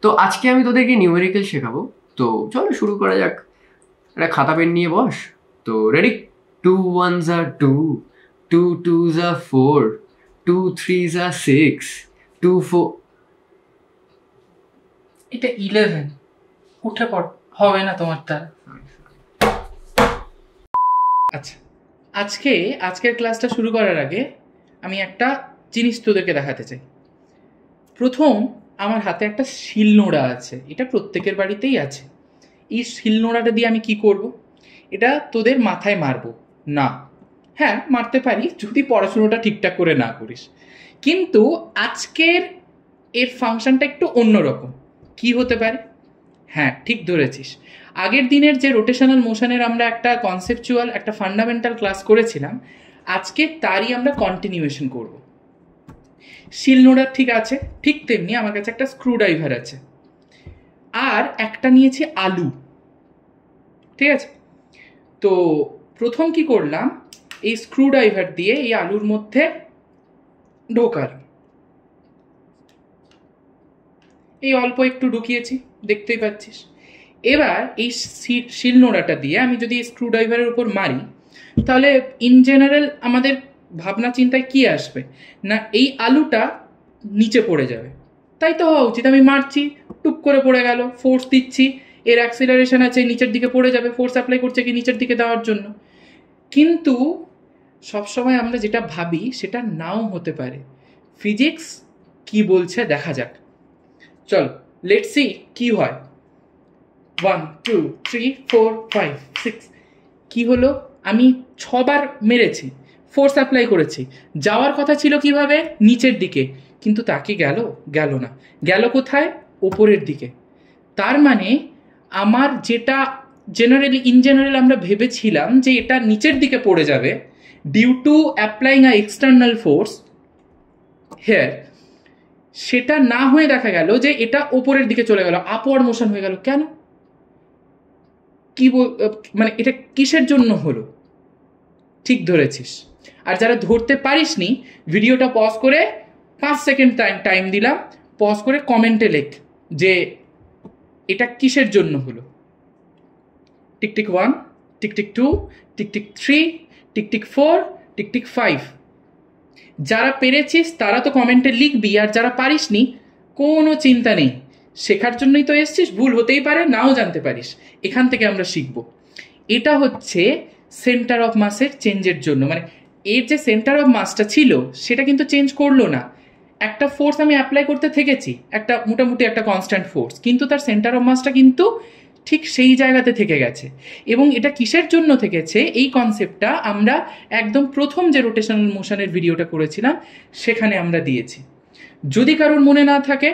তো আজকে আমি তোদেরকে নিউমেরিক্যাল শেখাবো। তো চলো শুরু করা যাক। একটা খাতা পেন নিয়ে বস। তো ready? 2 1s are 2, 2 2s are 4, 2 3s are 6, 2 4। এটা 11। উঠে পড়, হবে না তোমার দ্বারা। আচ্ছা, আজকের ক্লাসটা শুরু করার আগে আমি একটা জিনিস তোদেরকে দেখাতে চাই। প্রথম, আমার হাতে একটা শিলনোড়া আছে, এটা প্রত্যেকের বাড়িতেই আছে। এই শিলনোড়াটা দিয়ে আমি কি করব? এটা তোদের মাথায় মারবো না। হ্যাঁ, মারতে পারি যদি পড়াশুনোটা ঠিকঠাক করে না করিস। কিন্তু আজকের এর ফাংশনটা একটু অন্যরকম। কি হতে পারে? হ্যাঁ, ঠিক ধরেছিস। আগের দিনের যে রোটেশনাল মোশনের আমরা একটা কনসেপচুয়াল, একটা ফান্ডামেন্টাল ক্লাস করেছিলাম, আজকে তারই আমরা কন্টিনিউয়েশন করব। শিলনোড়া ঠিক আছে, ঠিক তেমনি আমার কাছে একটা স্ক্রুড্রাইভার আছে, আর একটা নিয়েছি আলু। ঠিক আছে, তো প্রথম কি করলাম, এই স্ক্রুড্রাইভার দিয়ে এই আলুর মধ্যে ঢোকালাম। এই অল্প একটু ঢুকিয়েছি, দেখতেই পাচ্ছিস। এবার এই শিলনোড়াটা দিয়ে আমি যদি স্ক্রুড্রাইভারের উপর মারি, তাহলে ইন জেনারেল আমাদের ভাবনা চিন্তায় কি আসবে না, এই আলুটা নিচে পড়ে যাবে। তাই তো হওয়া উচিত। আমি মারছি, টুপ করে পড়ে গেল, ফোর্স দিচ্ছি, এর অ্যাক্সিলারেশন আছে, নিচের দিকে পড়ে যাবে, ফোর্স অ্যাপ্লাই করছে কি নিচের দিকে দেওয়ার জন্য। কিন্তু সবসময় আমরা যেটা ভাবি সেটা নাও হতে পারে। ফিজিক্স কি বলছে দেখা যাক। চল, লেটস সি কি হয়। 1 2 3 4 5 6। কি হলো? আমি 6বার মেরেছি, ফোর্স অ্যাপ্লাই করেছি। যাওয়ার কথা ছিল কিভাবে? নিচের দিকে, কিন্তু তাকে গেল না। গেল কোথায়? ওপরের দিকে। তার মানে আমার যেটা ইন জেনারেল আমরা ভেবেছিলাম যে এটা নিচের দিকে পড়ে যাবে due to applying a external force here, সেটা না হয়ে দেখা গেল যে এটা ওপরের দিকে চলে গেল, আপওয়ার্ড মোশন হয়ে গেল। কেন? কি মানে এটা কিসের জন্য হলো? ঠিক ধরেছিস। আর যারা ধরতে পারিসনি, ভিডিওটা পজ করে 5 সেকেন্ড টাইম দিলাম, পজ করে কমেন্টে লেখ যে এটা কিসের জন্য হলো। টিকটিক 1, টিকটিক 2, টিকটিক 3, টিকটিক 4, টিকটিক 5। যারা পেরেছিস তারা তো কমেন্টে লিখবি, আর যারা পারিসনি কোনো চিন্তা নেই, শেখার জন্যই তো এসছিস, ভুল হতেই পারে, নাও জানতে পারিস। এখান থেকে আমরা শিখব। এটা হচ্ছে সেন্টার অফ মাসের চেঞ্জের জন্য, মানে এর যে সেন্টার অফ মাসটা ছিল সেটা কিন্তু চেঞ্জ করলো না। একটা ফোর্স আমি অ্যাপ্লাই করতে থেকেছি, একটা মোটামুটি একটা কনস্ট্যান্ট ফোর্স, কিন্তু তার সেন্টার অফ মাসটা কিন্তু ঠিক সেই জায়গাতে থেকে গেছে। এবং এটা কিসের জন্য থেকেছে, এই কনসেপ্টটা আমরা একদম প্রথম যে রোটেশনাল মোশনের ভিডিওটা করেছিলাম সেখানে আমরা দিয়েছি। যদি কারোর মনে না থাকে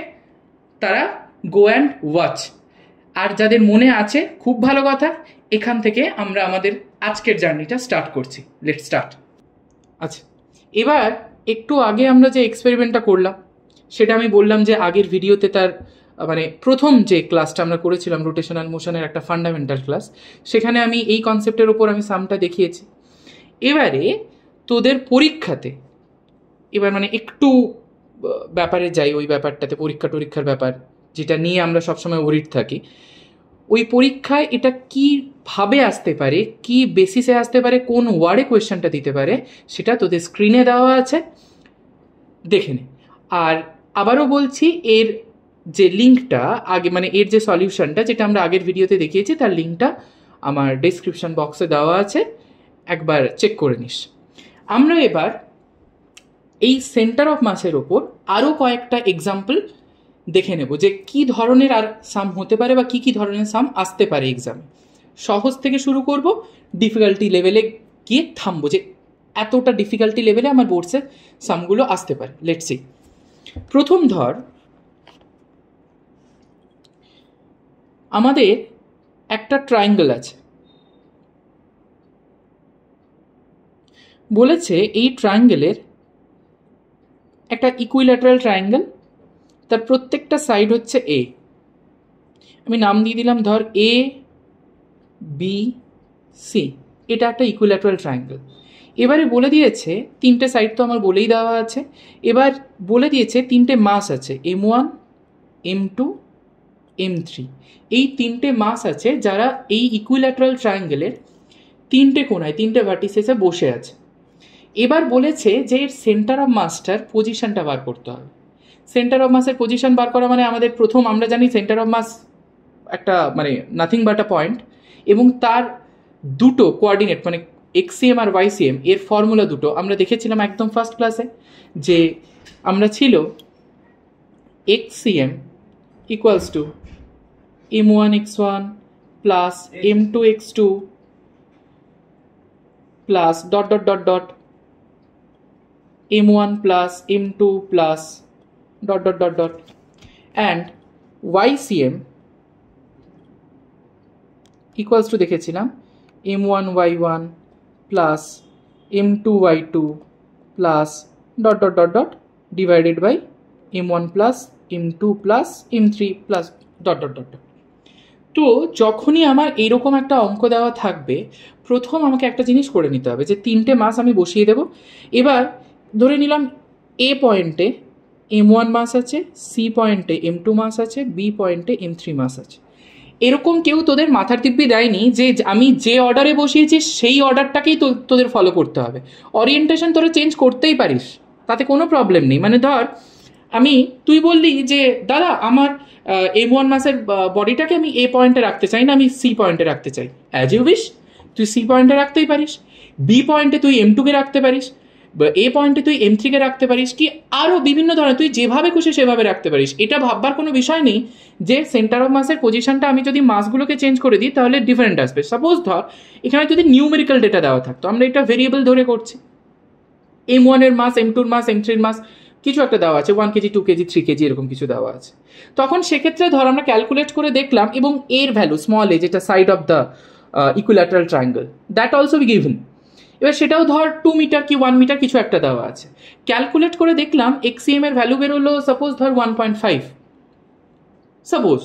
তারা গো অ্যান্ড ওয়াচ। আর যাদের মনে আছে, খুব ভালো কথা, এখান থেকে আমরা আমাদের আজকের জার্নিটা স্টার্ট করছি। Let's start. আচ্ছা, এবার একটু আগে আমরা যে এক্সপেরিমেন্টটা করলাম সেটা আমি বললাম যে আগের ভিডিওতে তার মানে প্রথম যে ক্লাসটা আমরা করেছিলাম রোটেশনাল মোশনের একটা ফান্ডামেন্টাল ক্লাস, সেখানে আমি এই কনসেপ্টের ওপর আমি সামটা দেখিয়েছি। এবারে তোদের পরীক্ষাতে এবার মানে একটু ব্যাপারে যাই, ওই ব্যাপারটাতে পরীক্ষার ব্যাপার যেটা নিয়ে আমরা সবসময় ওরিড থাকি, ওই পরীক্ষায় এটা কিভাবে আসতে পারে, কি বেসিসে আসতে পারে, কোন ওয়ার্ডে কোয়েশ্চেনটা দিতে পারে, সেটা তোদের স্ক্রিনে দেওয়া আছে, দেখে নে। আর আবারও বলছি, এর যে লিঙ্কটা আগে মানে এর যে সলিউশনটা যেটা আমরা আগের ভিডিওতে দেখিয়েছি তার লিঙ্কটা আমার ডেসক্রিপশন বক্সে দেওয়া আছে, একবার চেক করে নিস। আমরা এবার এই সেন্টার অফ মাসের ওপর আরও কয়েকটা এক্সাম্পল দেখে নেব যে কি ধরনের আর সাম হতে পারে বা কি ধরনের সাম আসতে পারে এক্সামে। সহজ থেকে শুরু করব, ডিফিকাল্টি লেভেলে গিয়ে থামবো যে এতটা ডিফিকাল্টি লেভেলে আমার বোর্ডসের সামগুলো আসতে পারে। Let's see. প্রথম ধর, আমাদের একটা ট্রায়াঙ্গেল আছে, বলেছে এই ট্রায়াঙ্গেলের একটা ইকুইল্যাটারাল ট্রায়াঙ্গেল, তার প্রত্যেকটা সাইড হচ্ছে এ। আমি নাম দিয়ে দিলাম ধর এ বি সি। এটা একটা ইকুইল্যাটারাল ট্রায়াঙ্গেল। এবারে বলে দিয়েছে তিনটে সাইড তো আমার বলেই দেওয়া আছে, এবার বলে দিয়েছে তিনটে মাস আছে, M1, M2, M3, এই তিনটে মাস আছে যারা এই ইকুইল্যাটারাল ট্রায়াঙ্গেলের তিনটে কোণায় তিনটে ভার্টিসেসে বসে আছে। এবার বলেছে যে এর সেন্টার অফ মাসটার পজিশনটা বার করতে হবে। সেন্টার অফ মাসের পজিশন বার করা মানে আমাদের প্রথম আমরা জানি সেন্টার অফ মাস একটা মানে নাথিং বাট আ পয়েন্ট, এবং তার দুটো কোঅর্ডিনেট মানে এক্সিএম আর ওয়াইসিএম এর ফর্মুলা দুটো আমরা দেখেছিলাম একদম ফার্স্ট ক্লাসে, যে আমরা ছিল XCM equals to m1x1 plus m2x2 plus dot dot dot dot m1 plus m2 plus dot dot dot dot and ycm equals to দেখেছিলাম m1y1 plus m2y2 plus dot dot dot dot divided by m1 plus m2 plus m3 plus dot dot dot dot. তো যখনই আমার এরকম একটা অঙ্ক দেওয়া থাকবে, প্রথম আমাকে একটা জিনিস করে নিতে হবে যে তিনটে মাস আমি বসিয়ে দেব। এবার ধরে নিলাম এ পয়েন্টে m1 মাস আছে, সি পয়েন্টে m2 মাস আছে, বি পয়েন্টে m3 মাস আছে। এরকম কেউ তোদের মাথার দিব্যি দেয়নি যে আমি যে অর্ডারে বসিয়েছি সেই অর্ডারটাকেই তোদের ফলো করতে হবে। অরিয়েন্টেশন তোরা চেঞ্জ করতেই পারিস, তাতে কোনো প্রবলেম নেই। মানে ধর তুই বললি যে দাদা আমার m1 মাসের বডিটাকে আমি এ পয়েন্টে রাখতে চাই না, আমি সি পয়েন্টে রাখতে চাই, অ্যাজ ইউ উইশ, তুই সি পয়েন্টে রাখতেই পারিস, বি পয়েন্টে তুই m2কে রাখতে পারিস, এ পয়েন্টে তুই m3কে রাখতে পারিস, কি আরও বিভিন্ন ধরনের তুই যেভাবে খুশি সেভাবে রাখতে পারিস। এটা ভাববার কোনো বিষয় নেই যে সেন্টার অফ মাসের পজিশনটা আমি যদি মাসগুলোকে চেঞ্জ করে দিই তাহলে ডিফারেন্ট আসবে। সাপোজ ধর এখানে যদি নিউমেরিক্যাল ডেটা দেওয়া থাকতো, আমরা এটা ভেরিয়েবল ধরে করছি, m1 এর মাস, m2 এর মাস, m3 এর মাস কিছু একটা দেওয়া আছে, 1 কেজি 2 কেজি 3 কেজি এরকম কিছু দেওয়া আছে, তখন সেক্ষেত্রে ধর আমরা ক্যালকুলেট করে দেখলাম এবং এর ভ্যালু স্মল এ যেটা side of the equilateral triangle that also be given. এবার সেটাও ধর 2 মিটার কি 1 মিটার কিছু একটা দেওয়া আছে, ক্যালকুলেট করে দেখলাম এক্সিএম এর ভ্যালু বেরোলো সাপোজ ধর 1.5 সাপোজ।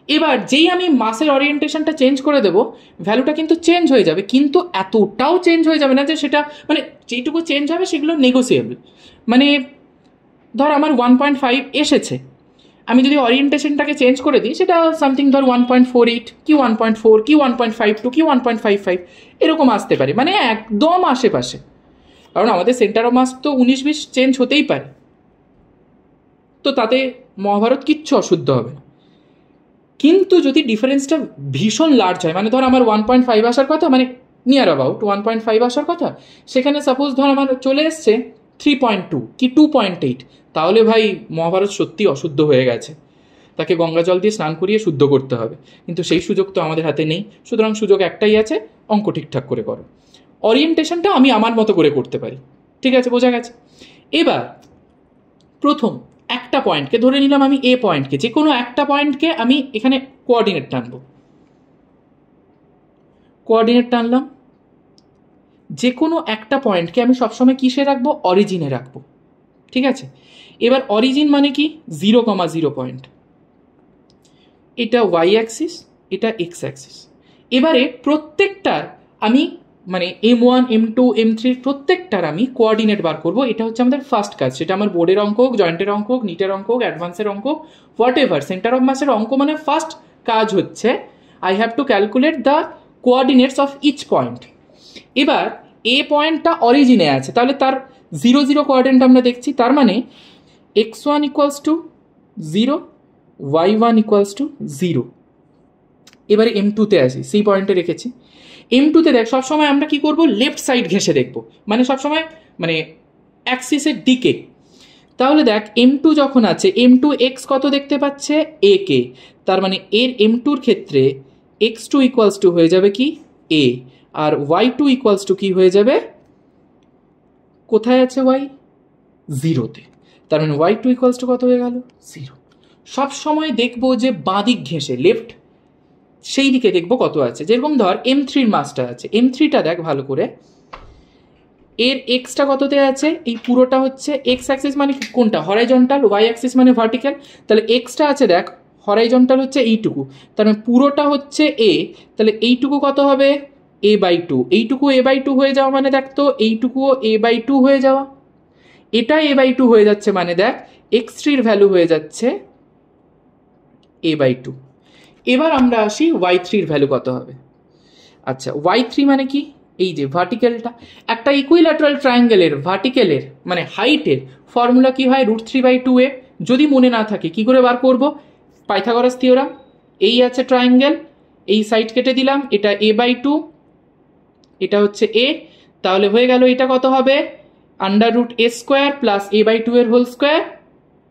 এবার যেই আমি মাসের অরিয়েন্টেশনটা চেঞ্জ করে দেবো ভ্যালুটা কিন্তু চেঞ্জ হয়ে যাবে, কিন্তু এতটাও চেঞ্জ হয়ে যাবে না যে সেটা মানে যেটুকু চেঞ্জ হবে সেগুলো নেগোসিয়েবল। মানে ধর আমার 1.5 এসেছে, আমি যদি অরিয়েন্টেশনটাকে চেঞ্জ করে দিই সেটা সামথিং ধর 1.48 কি 1.4 কি 1.52 কি 1.55 এরকম আসতে পারে, মানে একদম আশেপাশে। কারণ আমাদের সেন্টার অফ মাস তো 19-20 চেঞ্জ হতেই পারে, তো তাতে মহাভারত কিচ্ছু অশুদ্ধ হবে না। কিন্তু যদি ডিফারেন্সটা ভীষণ লার্জ হয়, মানে ধর আমার 1.5 আসার কথা, মানে নিয়ার অ্যাবাউট 1.5 আসার কথা, সেখানে সাপোজ ধর আমার চলে এসছে 3.2 কি 2.8, তাহলে ভাই মহাভারত সত্যি অশুদ্ধ হয়ে গেছে, তাকে গঙ্গা জল দিয়ে স্নান করিয়ে শুদ্ধ করতে হবে। কিন্তু সেই সুযোগ তো আমাদের হাতে নেই, সুতরাং সুযোগ একটাই আছে, অঙ্ক ঠিকঠাক করে করো। অরিয়েন্টেশনটা আমি আমার মতো করে করতে পারি, ঠিক আছে, বোঝা গেছে। এবার প্রথম একটা পয়েন্টকে ধরে নিলাম, আমি এ পয়েন্টকে, যে কোনো একটা পয়েন্টকে আমি এখানে কোঅর্ডিনেট টানবো, কোঅর্ডিনেট টানলাম, যে কোনো একটা পয়েন্টকে আমি সবসময় কিসে রাখবো, অরিজিনে রাখবো, ঠিক আছে। এবার অরিজিন মানে কি 0,0 পয়েন্ট, এটা ওয়াই অ্যাক্সিস, এটা এক্স অ্যাক্সিস। এবারে প্রত্যেকটার আমি মানে m1 m2 m3 প্রত্যেকটার আমি কোঅর্ডিনেট বার করবো। এটা হচ্ছে আমাদের ফার্স্ট কাজ, সেটা আমার বোর্ডের অঙ্ক হোক, জয়েন্টের অঙ্ক হোক, নিটের অঙ্ক হোক, অ্যাডভান্সের অঙ্ক হোক, হোয়াট এভার। সেন্টার অফ মাসের অঙ্ক মানে ফার্স্ট কাজ হচ্ছে I have to calculate the coordinates of each point. এবার এ পয়েন্টটা অরিজিনে আছে, তাহলে তার 0 0 কোঅর্ডিনেট আমরা দেখছি, তার মানে x1 equals to 0, y1 equals to 0। এবারে m2তে আসি, সি পয়েন্টে রেখেছি। m2তে দেখ সবসময় আমরা কি করব, লেফট সাইড ঘেঁষে দেখবো, মানে সবসময় মানে অ্যাক্সিসের দিকে। তাহলে দেখ m2 যখন আছে, m2 x কত দেখতে পাচ্ছে, a কে, তার মানে এর m2র ক্ষেত্রে x2 ইকুয়ালস টু হয়ে যাবে কি a, R y2 equals to কি হয়ে যাবে, কোথায় আছে y, 0তে, তার মানে y2 ইকুয়ালস টু কত হয়ে গেল, 0। সব সময় দেখবো যে বাঁ দিক ঘেঁষে, লেফট সেই দিকে দেখবো কত আছে। যেরকম ধর m3-র মাসটা আছে, m3টা দেখ ভালো করে, এর এক্সটা কততে আছে, এই পুরোটা হচ্ছে এক্স অ্যাক্সিস মানে কোনটা, হরাইজন্টাল, ওয়াই অ্যাক্সিস মানে ভার্টিক্যাল, তাহলে এক্সটা আছে দেখ হরাইজন্টাল হচ্ছে এইটুকু, তার মানে পুরোটা হচ্ছে এ, তাহলে এইটুকু কত হবে a/2, এইটুকু a/2 হয়ে যাওয়া মানে দেখ তো এইটুকুও a/2 হয়ে যাওয়া, এটা a/2 হয়ে যাচ্ছে, মানে দেখ x3-র ভ্যালু হয়ে যাচ্ছে a/2। এবার আমরা আসি y3 এর ভ্যালু কত হবে। আচ্ছা, y3 মানে কি, এই যে ভার্টিক্যালটা, একটা ইকুইল্যাটারাল ট্রায়াঙ্গেলের ভার্টিক্যালের মানে হাইটের ফর্মুলা কি হয়, √3/2a। যদি মনে না থাকে কি করে বার করব, পাইথাগোরাস থিওরাম। এই আছে ট্রায়াঙ্গেল, এই সাইড কেটে দিলাম, এটা a/2, এটা হচ্ছে a, তাহলে হয়ে গেল এটা কত হবে, √a² প্লাস a/2 এর হোল স্কোয়ার,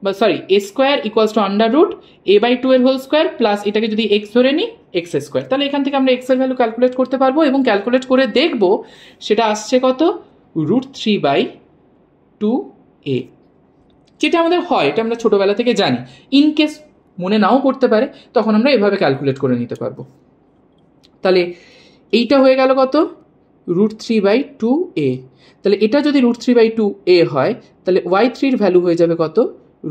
বা sorry a² equals to √a/2 এর হোল স্কোয়ার প্লাস এটাকে যদি x ধরে নিই x²। তাহলে এখান থেকে আমরা x এর ভ্যালু ক্যালকুলেট করতে পারবো এবং ক্যালকুলেট করে দেখব সেটা আসছে কত, √3/2a, যেটা আমাদের হয়, এটা আমরা ছোটবেলা থেকে জানি। ইন কেস মনে নাও করতে পারে তখন আমরা এভাবে ক্যালকুলেট করে নিতে পারবো। তাহলে এইটা হয়ে গেল কত, √3/2a। তাহলে এটা যদি √3/2a হয় তাহলে y3 এর ভ্যালু হয়ে যাবে কত,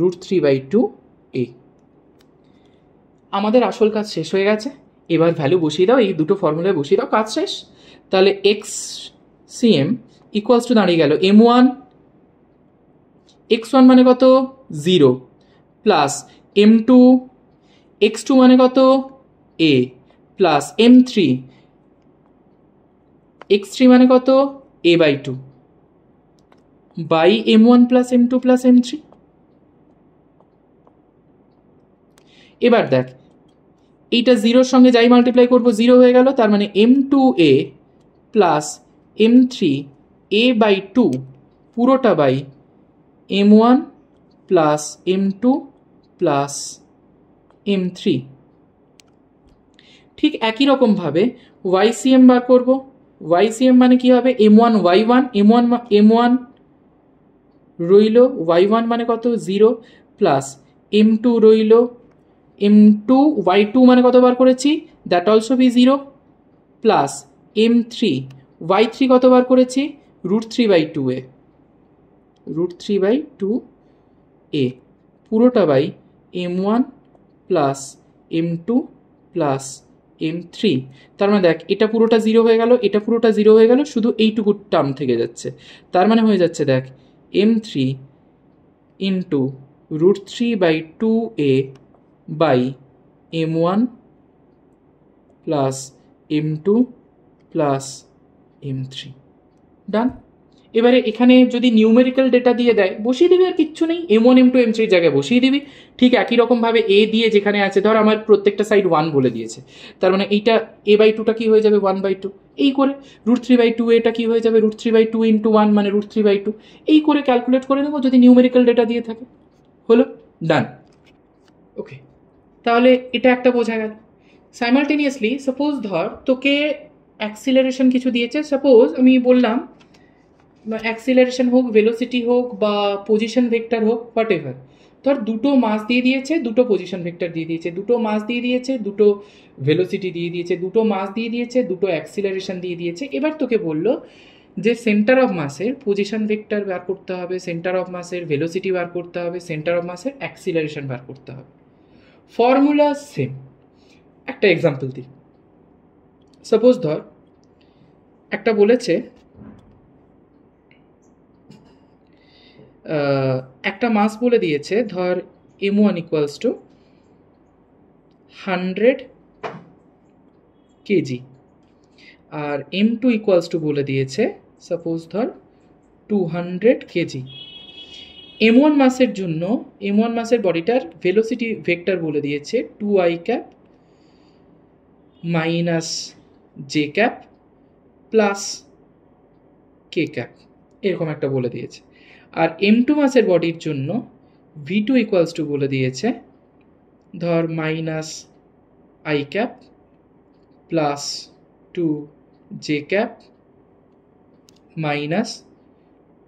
√3/2a। আমাদের আসল কাজ শেষ হয়ে গেছে, এবার ভ্যালু বসিয়ে দাও, এই দুটো ফর্মুলায় বসিয়ে দাও, কাজ শেষ। তাহলে xcm ইকুয়ালস টু দাঁড়িয়ে গেল m1, x1 মানে কত 0, প্লাস m2, x2 মানে কত a, প্লাস m3, x3 মানে কত a/2 by m1 plus m2 plus m3। এবার দেখ, এইটা 0-র সঙ্গে যাই মাল্টিপ্লাই করবো 0 হয়ে গেল, তার মানে m2a প্লাস m3a/2 পুরোটা by m1 plus m2 plus m3। ঠিক একই রকমভাবে ycm বার করব। ycm মানে কি হবে, m1y1, m1 রইল, y1 মানে কত 0, প্লাস m2 রইল, m2 y2 মানে কত বার করেছি, that also be 0, plus m3 y3 কত বার করেছি, √3/2a, √3/2a পুরোটা by m1 plus m2 plus m3। তার মানে দেখ, এটা পুরোটা 0 হয়ে গেল, এটা পুরোটা 0 হয়ে গেল, শুধু এইটুকু টার্ম থেকে যাচ্ছে। তার মানে হয়ে যাচ্ছে দেখ m3 into √3/2a by m1 plus m2 plus m3। Done. এবারে এখানে যদি নিউমেরিক্যাল ডেটা দিয়ে দেয় বসিয়ে দিবি, আর কিচ্ছু নেই, m1 m2 m3 জায়গায় বসিয়ে দিবি। ঠিক একই রকমভাবে a দিয়ে যেখানে আছে, ধর আমার প্রত্যেকটা সাইড 1 বলে দিয়েছে, তার মানে এইটা a/2টা কি হয়ে যাবে 1/2, এই করে √3/2a কি হয়ে যাবে √3/2 ইন্টু 1 মানে √3/2, এই করে ক্যালকুলেট করে নেবো যদি নিউমেরিক্যাল ডেটা দিয়ে থাকে। হলো, ডান। ওকে, তাহলে এটা একটা বোঝা গেল। সাইমালটেনিয়াসলি সাপোজ ধর তোকে অ্যাক্সিলারেশন কিছু দিয়েছে, সাপোজ আমি বললাম অ্যাক্সিলারেশন হোক, ভেলোসিটি হোক বা পজিশন ভেক্টর হোক, হোয়াট এভার, ধর দুটো মাস দিয়ে দিয়েছে, দুটো পজিশন ভেক্টর দিয়ে দিয়েছে, দুটো মাস দিয়ে দিয়েছে, দুটো ভেলোসিটি দিয়ে দিয়েছে, দুটো মাস দিয়ে দিয়েছে, দুটো অ্যাক্সিলারেশন দিয়ে দিয়েছে। এবার তোকে বললো যে সেন্টার অফ মাসের পজিশন ভেক্টর বার করতে হবে, সেন্টার অফ মাসের ভেলোসিটি বার করতে হবে, সেন্টার অফ মাসের অ্যাক্সিলারেশন বার করতে হবে। Formula same. একটা এক্সাম্পল দিই, সাপোজ ধর একটা বলেছে একটা মাস বলে দিয়েছে, ধর m1 ইকুয়ালস টু 100 কেজি, আর m2 ইকুয়ালস টু বলে দিয়েছে সাপোজ ধর 200 কেজি। m1 মাসের জন্য, m1 মাসের বডিটার ভেলোসিটি ভেক্টর বলে দিয়েছে 2i cap minus j cap plus k cap, এরকম একটা বলে দিয়েছে। আর m2 মাসের বডির জন্য v2 ইকুয়ালস টু বলে দিয়েছে ধর minus i cap plus 2 j cap minus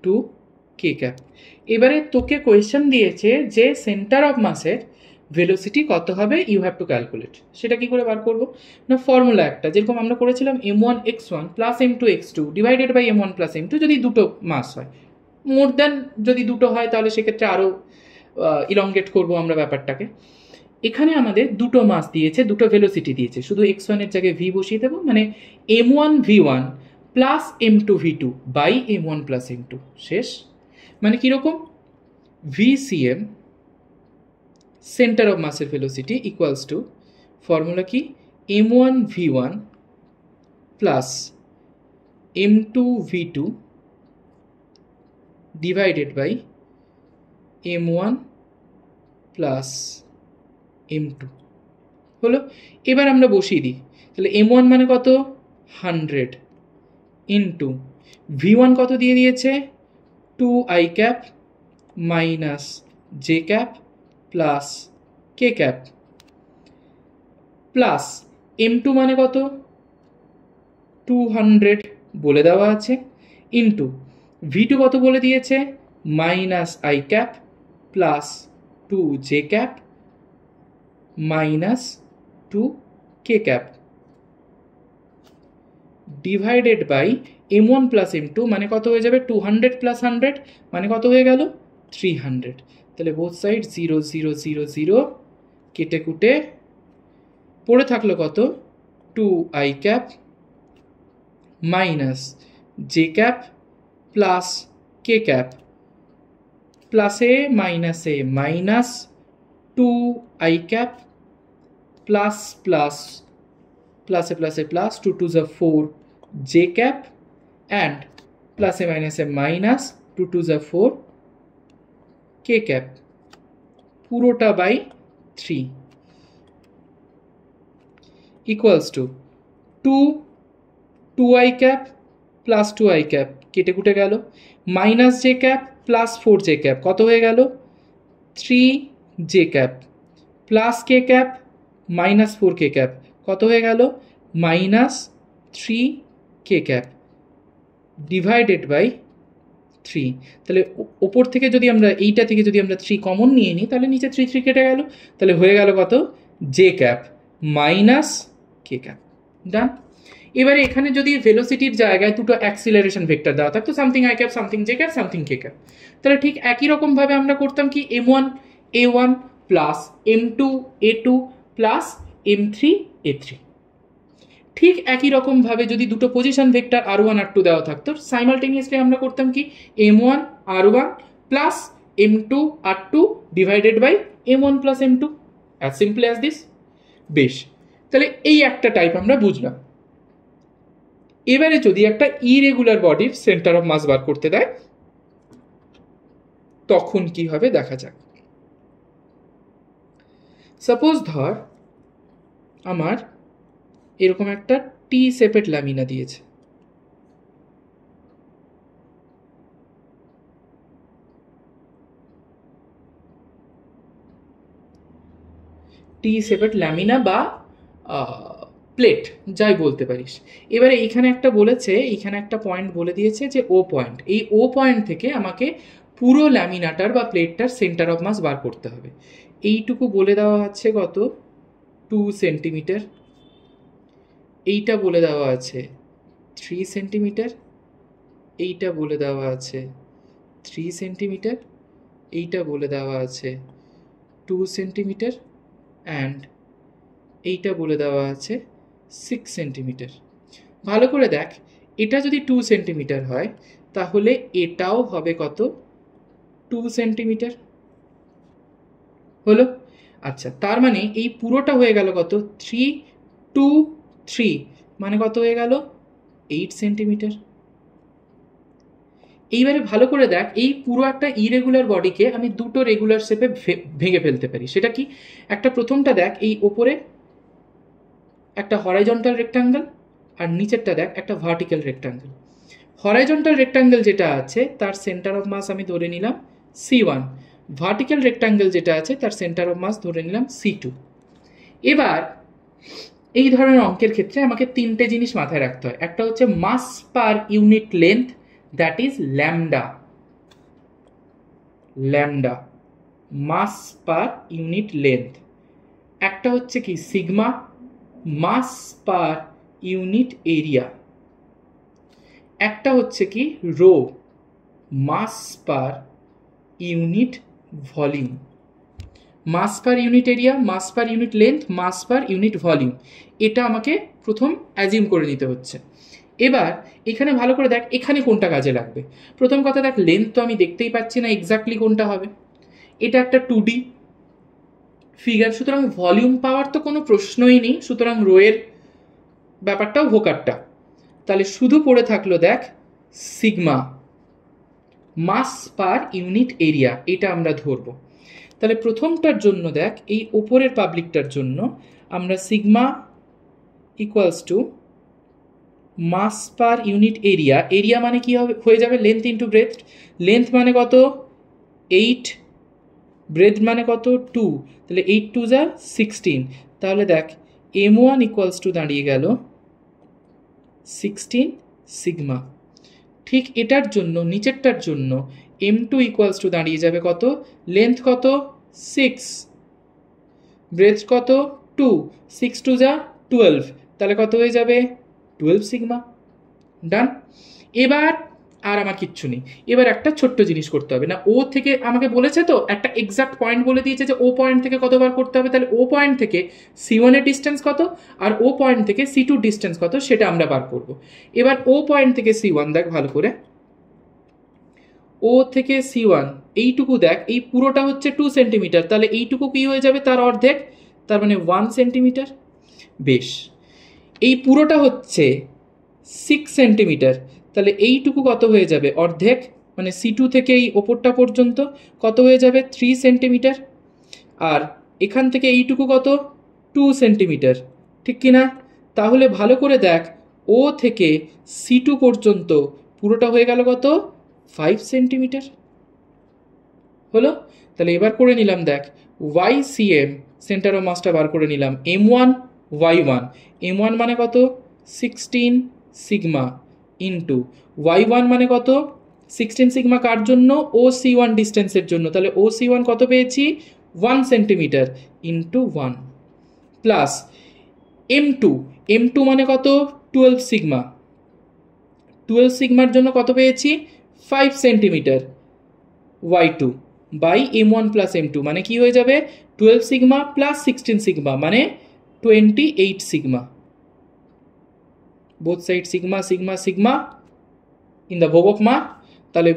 2 k cap. এবারে তোকে কোয়েশ্চেন দিয়েছে যে সেন্টার অফ মাসের ভেলোসিটি কত হবে, ইউ হ্যাভ টু ক্যালকুলেট। সেটা কি করে বার করবো না, ফর্মুলা একটা, যেরকম আমরা করেছিলাম m1 x1 plus m2 x2 divided by m1 plus m2, যদি দুটো মাস হয়। মোর দ্যান যদি দুটো হয় তাহলে সেক্ষেত্রে আরও ইলংগেট করবো আমরা ব্যাপারটাকে। এখানে আমাদের দুটো মাস দিয়েছে, দুটো ভেলোসিটি দিয়েছে, শুধু x1 এর জায়গায় v বসিয়ে দেবো, মানে m1 v1 plus m2 v2 by m1 plus m2, শেষ। মানে কীরকম, vcm সেন্টার অফ মাসের ভেলোসিটি ইকুয়ালস টু ফর্মুলা কি m1 v1 plus m2 v2 divided by m1 plus m2 হলো। এবার আমরা বসিয়ে দিই, তাহলে m1 মানে কত 100 ইন্টু v1 কত দিয়ে দিয়েছে 2i cap minus j cap plus k cap plus m2 মানে কত 200 বলে দেওয়া আছে ইন্টু v2 কত বলে দিয়েছে minus i cap plus 2 j cap minus 2 k cap divided by m1 plus m2 মানে কত হয়ে যাবে 200 প্লাস 100 মানে কত হয়ে গেল 300। তাহলে বোথ সাইড 0 0 0 0 কেটে কুটে পড়ে থাকলো কত 2i cap minus j cap plus k cap প্লাসে minus 2i cap plus plus প্লাসে প্লাসে প্লাস 2 2 যা 4 জে ক্যাপ অ্যান্ড প্লাসে মাইনাস 2 2 যা 4 কে ক্যাপ পুরোটা by 3 equals to 2i cap plus 2i cap কেটে কুটে গেল minus j cap plus 4 j cap কত হয়ে গেল 3 j cap plus k cap minus 4 k cap কত হয়ে গেল minus 3 k cap divided by 3। তাহলে ওপর থেকে যদি আমরা এইটা থেকে যদি আমরা 3 কমন নিয়ে নিই তাহলে নিচে 3 3 কেটে গেল, তাহলে হয়ে গেল কত জে ক্যাপ মাইনাস কে ক্যাপ। ডান। এবারে এখানে যদি ভেলোসিটির জায়গায় দুটো অ্যাক্সিলারেশন ভেক্টর দেওয়া থাকতো something I cap something J cap something K cap, তাহলে ঠিক একই রকমভাবে আমরা করতাম কি m1 a1 plus m2 a2 plus m3 a3। ঠিক একই রকমভাবে যদি দুটো পজিশন ভেক্টর r1 r2 দেওয়া থাকতো সাইমালটেনিয়াসলি আমরা করতাম কি m1 r1 plus m2 r2 divided by m1 plus m2, as simple as this. বেশ, তাহলে এই একটা টাইপ আমরা বুঝলাম। এবারে যদি একটা ইরেগুলার বডির সেন্টার অফ মাস বার করতে দেয় তখন কি হবে দেখা যাক। সাপোজ ধর আমার এরকম একটা টি শেপেড ল্যামিনা দিয়েছে, টি শেপেড ল্যামিনা বা প্লেট যাই বলতে পারিস। এবারে এইখানে একটা বলেছে, এইখানে একটা পয়েন্ট বলে দিয়েছে যে ও পয়েন্ট, এই ও পয়েন্ট থেকে আমাকে পুরো ল্যামিনাটার বা প্লেটটার সেন্টার অফ মাস বার করতে হবে। এইটুকু বলে দেওয়া আছে কত 2 সেন্টিমিটার, এইটা বলে দেওয়া আছে 3 সেন্টিমিটার, এইটা বলে দেওয়া আছে 3 সেন্টিমিটার, এইটা বলে দেওয়া আছে 2 সেন্টিমিটার অ্যান্ড এইটা বলে দেওয়া আছে 6 সেন্টিমিটার। ভালো করে দেখ, এটা যদি 2 সেন্টিমিটার হয় তাহলে এটাও হবে কত 2 সেন্টিমিটার হলো। আচ্ছা, তার মানে এই পুরোটা হয়ে গেল কত 3 2 3 মানে কত হয়ে গেল 8 সেন্টিমিটার। এইবারে ভালো করে দেখ, এই পুরো একটা ইরেগুলার বডিকে আমি দুটো রেগুলার শেপে ভেঙে ফেলতে পারি। সেটা কি, একটা প্রথমটা দেখ, এই ওপরে একটা হরাইজন্টাল রেক্ট্যাঙ্গেল আর নিচেরটা দেখ একটা ভার্টিক্যাল রেক্ট্যাঙ্গেল। হরাইজন্টাল রেক্ট্যাঙ্গেল যেটা আছে তার সেন্টার অফ মাস আমি ধরে নিলাম C1, ভার্টিক্যাল রেক্ট্যাঙ্গেল যেটা আছে তার সেন্টার অফ মাস ধরে নিলাম C2। এবার এই ধরনের অঙ্কের ক্ষেত্রে আমাকে তিনটে জিনিস মাথায় রাখতে হয়। একটা হচ্ছে mass per unit length, that is lambda, lambda mass per unit length. একটা হচ্ছে কি sigma, mass per unit area. একটা হচ্ছে কি rho, mass per unit volume. Mass per unit area, mass per unit length, mass per unit volume, এটা আমাকে প্রথম assume করে নিতে হচ্ছে। এবার এখানে ভালো করে দেখ এখানে কোনটা কাজে লাগবে। প্রথম কথা দেখ, লেন্থ তো আমি দেখতেই পাচ্ছি না এক্স্যাক্টলি কোনটা হবে। এটা একটা 2D, ফিগার, সুতরাং ভলিউম পাওয়ার তো কোনো প্রশ্নই নেই, সুতরাং রোয়ের ব্যাপারটাও ভোকারটা। তাহলে শুধু পড়ে থাকলো দেখ sigma, mass per unit area, এটা আমরা ধরবো। তাহলে প্রথমটার জন্য দেখ, এই ওপরের পাবলিকটার জন্য আমরা sigma equals to mass per unit area, area মানে কি হবে, হয়ে যাবে লেন্থ ইন্টু ব্রেথ। লেন্থ মানে কত 8, ব্রেথ মানে কত 2, তাহলে 8 2 যা 16। তাহলে দেখ m1 ইকুয়ালস টু দাঁড়িয়ে গেল 16 সিগমা। ঠিক এটার জন্য নিচেরটার জন্য m2 ইকুয়ালস টু দাঁড়িয়ে যাবে কত, লেন্থ কত 6, ব্রেথ কত 2, 6 2 যা 12, তাহলে কত হয়ে যাবে 12 সিগমা। ডান। এবার আর আমার কিচ্ছু নেই, এবার একটা ছোট্ট জিনিস করতে হবে না, ও থেকে আমাকে বলেছে তো একটা এক্সাক্ট পয়েন্ট বলে দিয়েছে যে ও পয়েন্ট থেকে কতবার করতে হবে, তাহলে ও পয়েন্ট থেকে C1 এর ডিস্টেন্স কত আর ও পয়েন্ট থেকে C2 ডিস্টেন্স কত সেটা আমরা বার করব। এবার ও পয়েন্ট থেকে C1 দেখ ভালো করে, ও থেকে C1 এইটুকু দেখ, এই পুরোটা হচ্ছে 2 সেন্টিমিটার, তাহলে এইটুকু কি হয়ে যাবে তার অর্ধেক, তার মানে 1 সেন্টিমিটার। বেশ, এই পুরোটা হচ্ছে 6 সেন্টিমিটার, তাহলে এইটুকু কত হয়ে যাবে অর্ধেক, মানে C2 থেকে এই ওপরটা পর্যন্ত কত হয়ে যাবে 3 সেন্টিমিটার। আর এখান থেকে এইটুকু কত 2 সেন্টিমিটার, ঠিক কি না? তাহলে ভালো করে দেখ, ও থেকে C2 পর্যন্ত পুরোটা হয়ে গেল কত 5 সেন্টিমিটার হলো। তাহলে এবার করে নিলাম দেখ YCM, সেন্টার অফ মাসটা বার করে নিলাম, M1 Y1, M1 মানে কত 16 সিগমা ইন্টু Y1 মানে কত 16 সিগমা, কার জন্য OC1 ডিস্টেন্সের জন্য, তাহলে OC1 কত পেয়েছি 1 centimetre into 1 plus M2, M2 মানে কত 12 সিগমা, 12 সিগমার জন্য কত পেয়েছি 5 centimetre Y2 by M1 plus M2, মানে কি হয়ে যাবে 12 সিগমা প্লাস 16 সিগমা মানে 28 sigma, both side sigma sigma sigma in the ভোগ অফ মা। তাহলে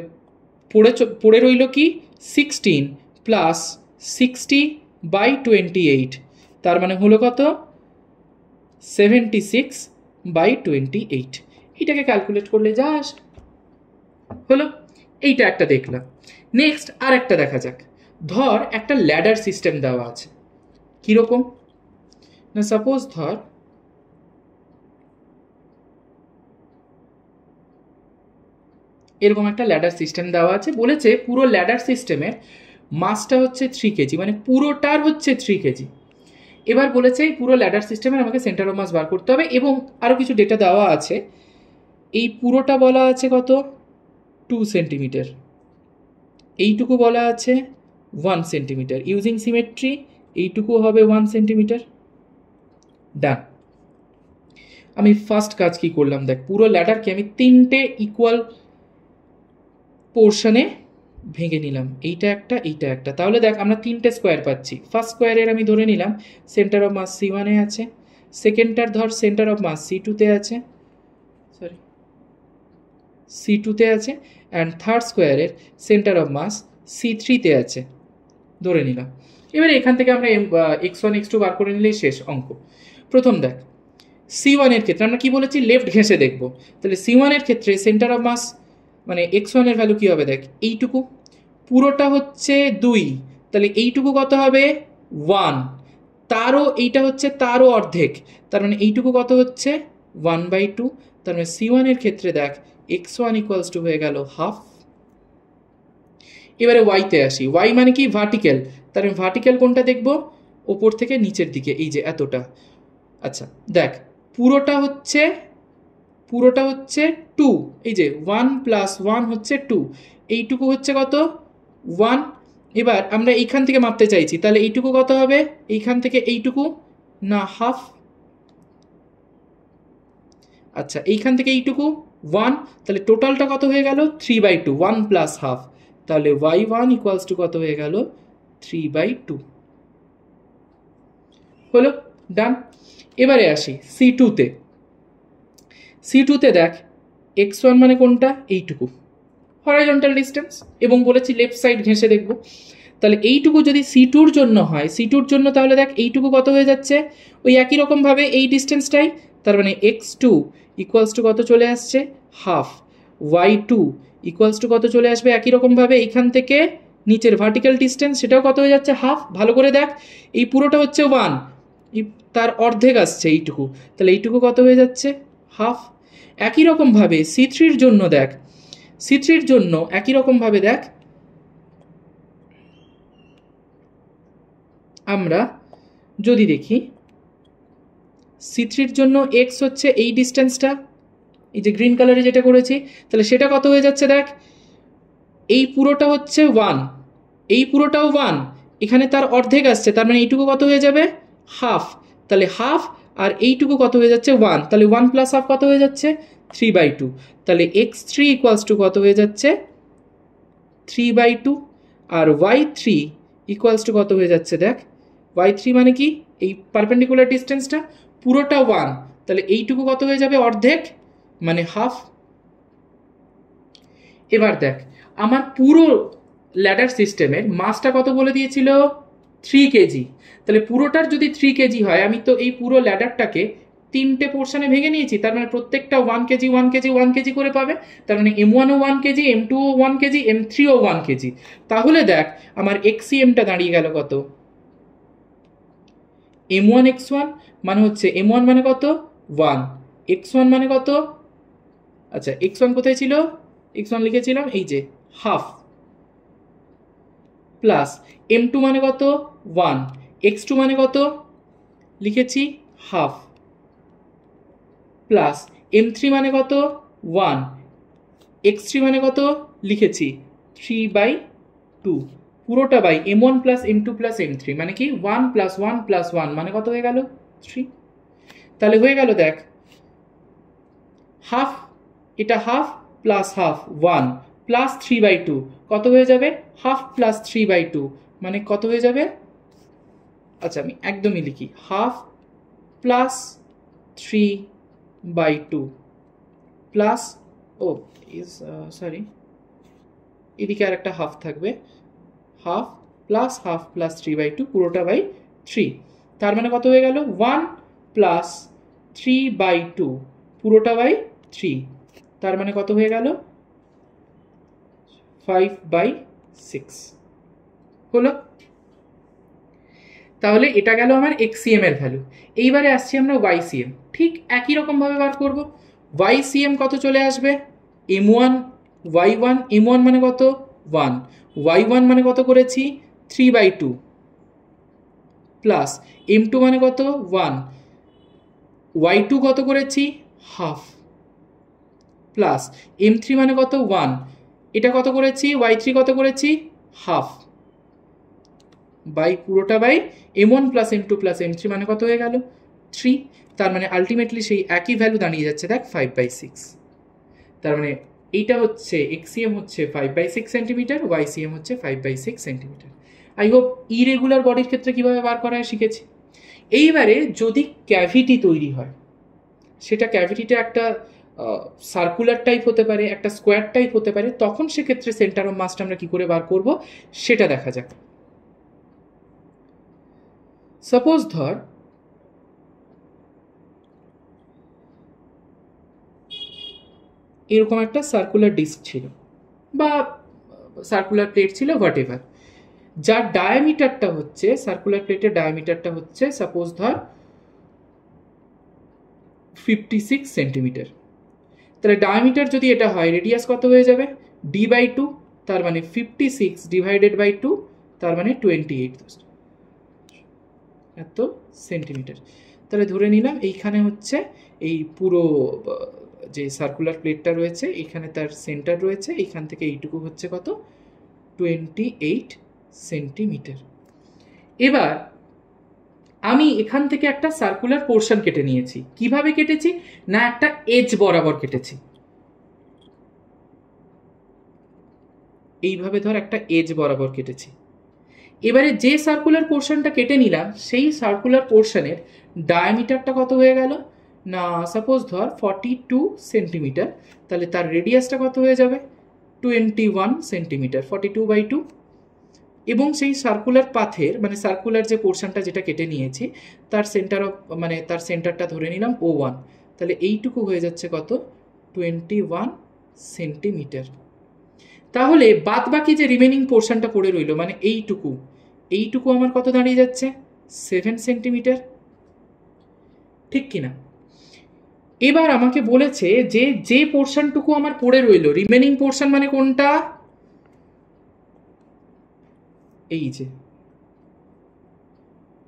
পড়ে রইল কি 16 প্লাস 60 বাই 28, তার মানে হলো কত 76 বাই 28, এটাকে ক্যালকুলেট করলে যা আসে হলো। এইটা একটা দেখলাম। নেক্সট আর একটা দেখা যাক, ধর একটা ল্যাডার সিস্টেম দেওয়া আছে, কিরকম না, সাপোজ ধর এরকম একটা ল্যাডার সিস্টেম দেওয়া আছে, বলেছে পুরো ল্যাডার সিস্টেমের মাসটা হচ্ছে 3 কেজি, মানে পুরোটার হচ্ছে 3 কেজি। এবার বলেছে এই পুরো ল্যাডার সিস্টেমের আমাকে সেন্টার অফ মাস বার করতে হবে, এবং আরও কিছু ডেটা দেওয়া আছে। এই পুরোটা বলা আছে কত 2 সেন্টিমিটার, এইটুকু বলা আছে 1 সেন্টিমিটার, ইউজিং সিমেট্রি এইটুকু হবে 1 সেন্টিমিটার। ডান। আমি ফার্স্ট কাজ কি করলাম দেখ, পুরো ল্যাডারকে আমি 3টে ইকুয়াল পোর্শনে ভেঙে নিলাম, এইটা একটা এইটা একটা, তাহলে দেখ আমরা 3টে স্কোয়ার পাচ্ছি। ফার্স্ট স্কোয়ারের আমি ধরে নিলাম সেন্টার অফ মাস C1 এ আছে, সেকেন্ডটার ধর সেন্টার অফ মাস C2 তে আছে, সরি C2 তে আছে, অ্যান্ড থার্ড স্কোয়ারের সেন্টার অফ মাস C3 তে আছে ধরে নিলাম। এবারে এখান থেকে আমরা x1 x2 বার করে নিলেই শেষ অঙ্ক। প্রথম দেখ C1 এর ক্ষেত্রে আমরা কি বলেছি, লেফট ঘেঁষে দেখব, তাহলে C1 এর ক্ষেত্রে সেন্টার অফ মাস মানে x1 এর ভ্যালু কি হবে দেখ, এইটুকু পুরোটা হচ্ছে 2, তাহলে এইটুকু কত হবে 1, তারও এইটা হচ্ছে তারও অর্ধেক, তার মানে এইটুকু কত হচ্ছে 1/2, তার মানে C1 এর ক্ষেত্রে দেখ x1 ইকুয়ালস টু হয়ে গেল হাফ। এবারে ওয়াইতে আসি, ওয়াই মানে কি ভার্টিক্যাল, তার মানে ভার্টিক্যাল কোনটা দেখব, ওপর থেকে নিচের দিকে এই যে এতটা। আচ্ছা দেখ পুরোটা হচ্ছে 2, এই যে 1 প্লাস 1 হচ্ছে 2, এইটুকু হচ্ছে কত 1। এবার আমরা এইখান থেকে মাপতে চাইছি, তাহলে এইটুকু কত হবে, এইখান থেকে এইটুকু না হাফ, আচ্ছা এইখান থেকে এইটুকু 1, তাহলে টোটালটা কত হয়ে গেল 3/2, 1 প্লাস হাফ, তাহলে y1 ইকুয়ালস টু কত হয়ে গেল 3/2 হলো। ডান। এবারে আসি C2 তে, C2 তে দেখ x1 মানে কোনটা, এইটুকু হরাইজন্টাল ডিস্টেন্স, এবং বলেছি লেফট সাইড ঘেঁষে দেখব, তাহলে এইটুকু যদি C2 এর জন্য হয়, C2 এর জন্য তাহলে দেখ এইটুকু কত হয়ে যাচ্ছে, ওই একই রকমভাবে এই ডিস্টেন্সটাই, তার মানে x2 ইকুয়ালস টু কত চলে আসছে, হাফ, y2 ইকুয়ালস টু কত চলে আসবে একই রকমভাবে এইখান থেকে নিচের ভার্টিক্যাল ডিস্টেন্স সেটাও কত হয়ে যাচ্ছে, হাফ। ভালো করে দেখ, এই পুরোটা হচ্ছে 1, তার অর্ধেক আসছে এইটুকু, তাহলে এইটুকু কত হয়ে যাচ্ছে, হাফ। একই রকমভাবে C3 এর জন্য দেখ, C3 এর জন্য একই রকমভাবে দেখ, আমরা যদি দেখি C3 এর জন্য x হচ্ছে এই ডিস্টেন্সটা, এই যে গ্রিন কালারে যেটা করেছি, তাহলে সেটা কত হয়ে যাচ্ছে দেখ, এই পুরোটা হচ্ছে 1, এই পুরোটাও 1, এখানে তার অর্ধেক আসছে, তার মানে এইটুকু কত হয়ে যাবে, হাফ। তাহলে হাফ আর এইটুকু কত হয়ে যাচ্ছে 1, তাহলে 1 প্লাস হাফ কত হয়ে যাচ্ছে 3/2, তাহলে x3 ইকুয়ালস টু কত হয়ে যাচ্ছে 3/2, আর y3 ইকুয়ালস টু কত হয়ে যাচ্ছে দেখ, y3 মানে কি, এই পারপেন্ডিকুলার ডিস্টেন্সটা পুরোটা 1, তাহলে এইটুকু কত হয়ে যাবে, অর্ধেক, মানে হাফ। এবার দেখ আমার পুরো ল্যাডার সিস্টেমের মাসটা কত বলে দিয়েছিল, 3 কেজি, তাহলে পুরোটার যদি 3 কেজি হয়, আমি তো এই পুরো ল্যাডারটাকে 3টে পোর্শনে ভেঙে নিয়েছি, তার মানে প্রত্যেকটা 1 কেজি 1 কেজি 1 কেজি করে পাবে, তার মানে M1ও 1 কেজি, M2ও 1 কেজি, M3ও 1 কেজি। তাহলে দেখ আমার XCMটা দাঁড়িয়ে গেল কত, M1 x1 মানে হচ্ছে M1 মানে কত 1, x1 মানে কত, আচ্ছা x1 কোথায় ছিল, x1 লিখেছিলাম এই যে হাফ, প্লাস M2 মানে কত 1, x2 মানে কত লিখেছি হাফ, প্লাস M3 মানে কত 1, x3 মানে কত লিখেছি 3/2, পুরোটা by M1 plus M2 plus M3 মানে কি 1 প্লাস 1 প্লাস 1 মানে কত হয়ে গেল 3। তাহলে হয়ে গেল দেখ হাফ, এটা হাফ প্লাস হাফ 1 প্লাস 3/2 কত হয়ে যাবে, হাফ প্লাস 3/2 মানে কত হয়ে যাবে, আচ্ছা আমি একদমই লিখি, half plus 3/2 plus, O is sorry এদিকে আর একটা হাফ থাকবে, হাফ প্লাস 3/2 পুরোটা বাই 3, তার মানে কত হয়ে গেল 1 প্লাস 3/2 পুরোটা বাই 3, তার মানে কত হয়ে গেল 5/6 হলো। তাহলে এটা গেল আমার XCM এর ভ্যালু। এইবারে আসছি আমরা YCM, ঠিক একই রকমভাবে বার করব। YCM কত চলে আসবে, M1 Y1, M1 মানে কত 1, Y1 মানে কত করেছি 3/2, প্লাস M2 মানে কত 1, Y2 কত করেছি হাফ, প্লাস M3 মানে কত 1, এটা কত করেছি Y3 কত করেছি হাফ, বাই পুরোটা by M1 plus M2 plus M3 মানে কত হয়ে গেল 3, তার মানে আলটিমেটলি সেই একই ভ্যালু দাঁড়িয়ে যাচ্ছে দেখ 5/6। তার মানে এইটা হচ্ছে XCM হচ্ছে 5/6 সেন্টিমিটার, YCM হচ্ছে 5/6 সেন্টিমিটার। আই হোপ ইরেগুলার বডির ক্ষেত্রে কীভাবে বার করা হয় শিখেছি। এইবারে যদি ক্যাভিটি তৈরি হয়, সেটা ক্যাভিটিটা একটা সার্কুলার টাইপ হতে পারে, একটা স্কোয়ার টাইপ হতে পারে, তখন সেক্ষেত্রে সেন্টার অফ মাসটা আমরা কী করে বার করব সেটা দেখা যাক। সাপোজ ধর এরকম একটা সার্কুলার ডিস্ক ছিল বা সার্কুলার প্লেট ছিল, হোয়াট এভার, যার ডায়ামিটারটা হচ্ছে, সার্কুলার প্লেটের ডায়ামিটারটা হচ্ছে সাপোজ ধর 56 সেন্টিমিটার, তাহলে ডায়ামিটার যদি এটা হয়, রেডিয়াস কত হয়ে যাবে D/2, তার মানে 56 ডিভাইডেড বাই 2, তার মানে 28 এত সেন্টিমিটার। তাহলে ধরে নিলাম এইখানে হচ্ছে এই পুরো যে সার্কুলার প্লেটটা রয়েছে, এখানে তার সেন্টার রয়েছে, এইখান থেকে এইটুকু হচ্ছে কত 28 সেন্টিমিটার। এবার আমি এখান থেকে একটা সার্কুলার পোর্শন কেটে নিয়েছি। কিভাবে কেটেছি না, একটা এজ বরাবর কেটেছি, এইভাবে ধর একটা এজ বরাবর কেটেছি। এবারে যে সার্কুলার পোর্শনটা কেটে নিলাম, সেই সার্কুলার পোর্শনের ডায়ামিটারটা কত হয়ে গেল না, সাপোজ ধর 42 সেন্টিমিটার, তাহলে তার রেডিয়াসটা কত হয়ে যাবে 21 সেন্টিমিটার, 42/2, এবং সেই সার্কুলার পাথের মানে সার্কুলার যে পোর্শনটা যেটা কেটে নিয়েছি তার সেন্টার অফ মানে তার সেন্টারটা ধরে নিলাম O1, তাহলে এইটুকু হয়ে যাচ্ছে কত 21 সেন্টিমিটার। তাহলে বাদ বাকি যে রিমেনিং পোর্শনটা পড়ে রইল মানে এইটুকু আমার কত দাঁড়িয়ে যাচ্ছে 7 সেন্টিমিটার, ঠিক কিনা? এবার আমাকে বলেছে যে যে পোর্শনটুকু আমার পড়ে রইল রিমেনিং পোর্শন মানে কোনটা, এই যে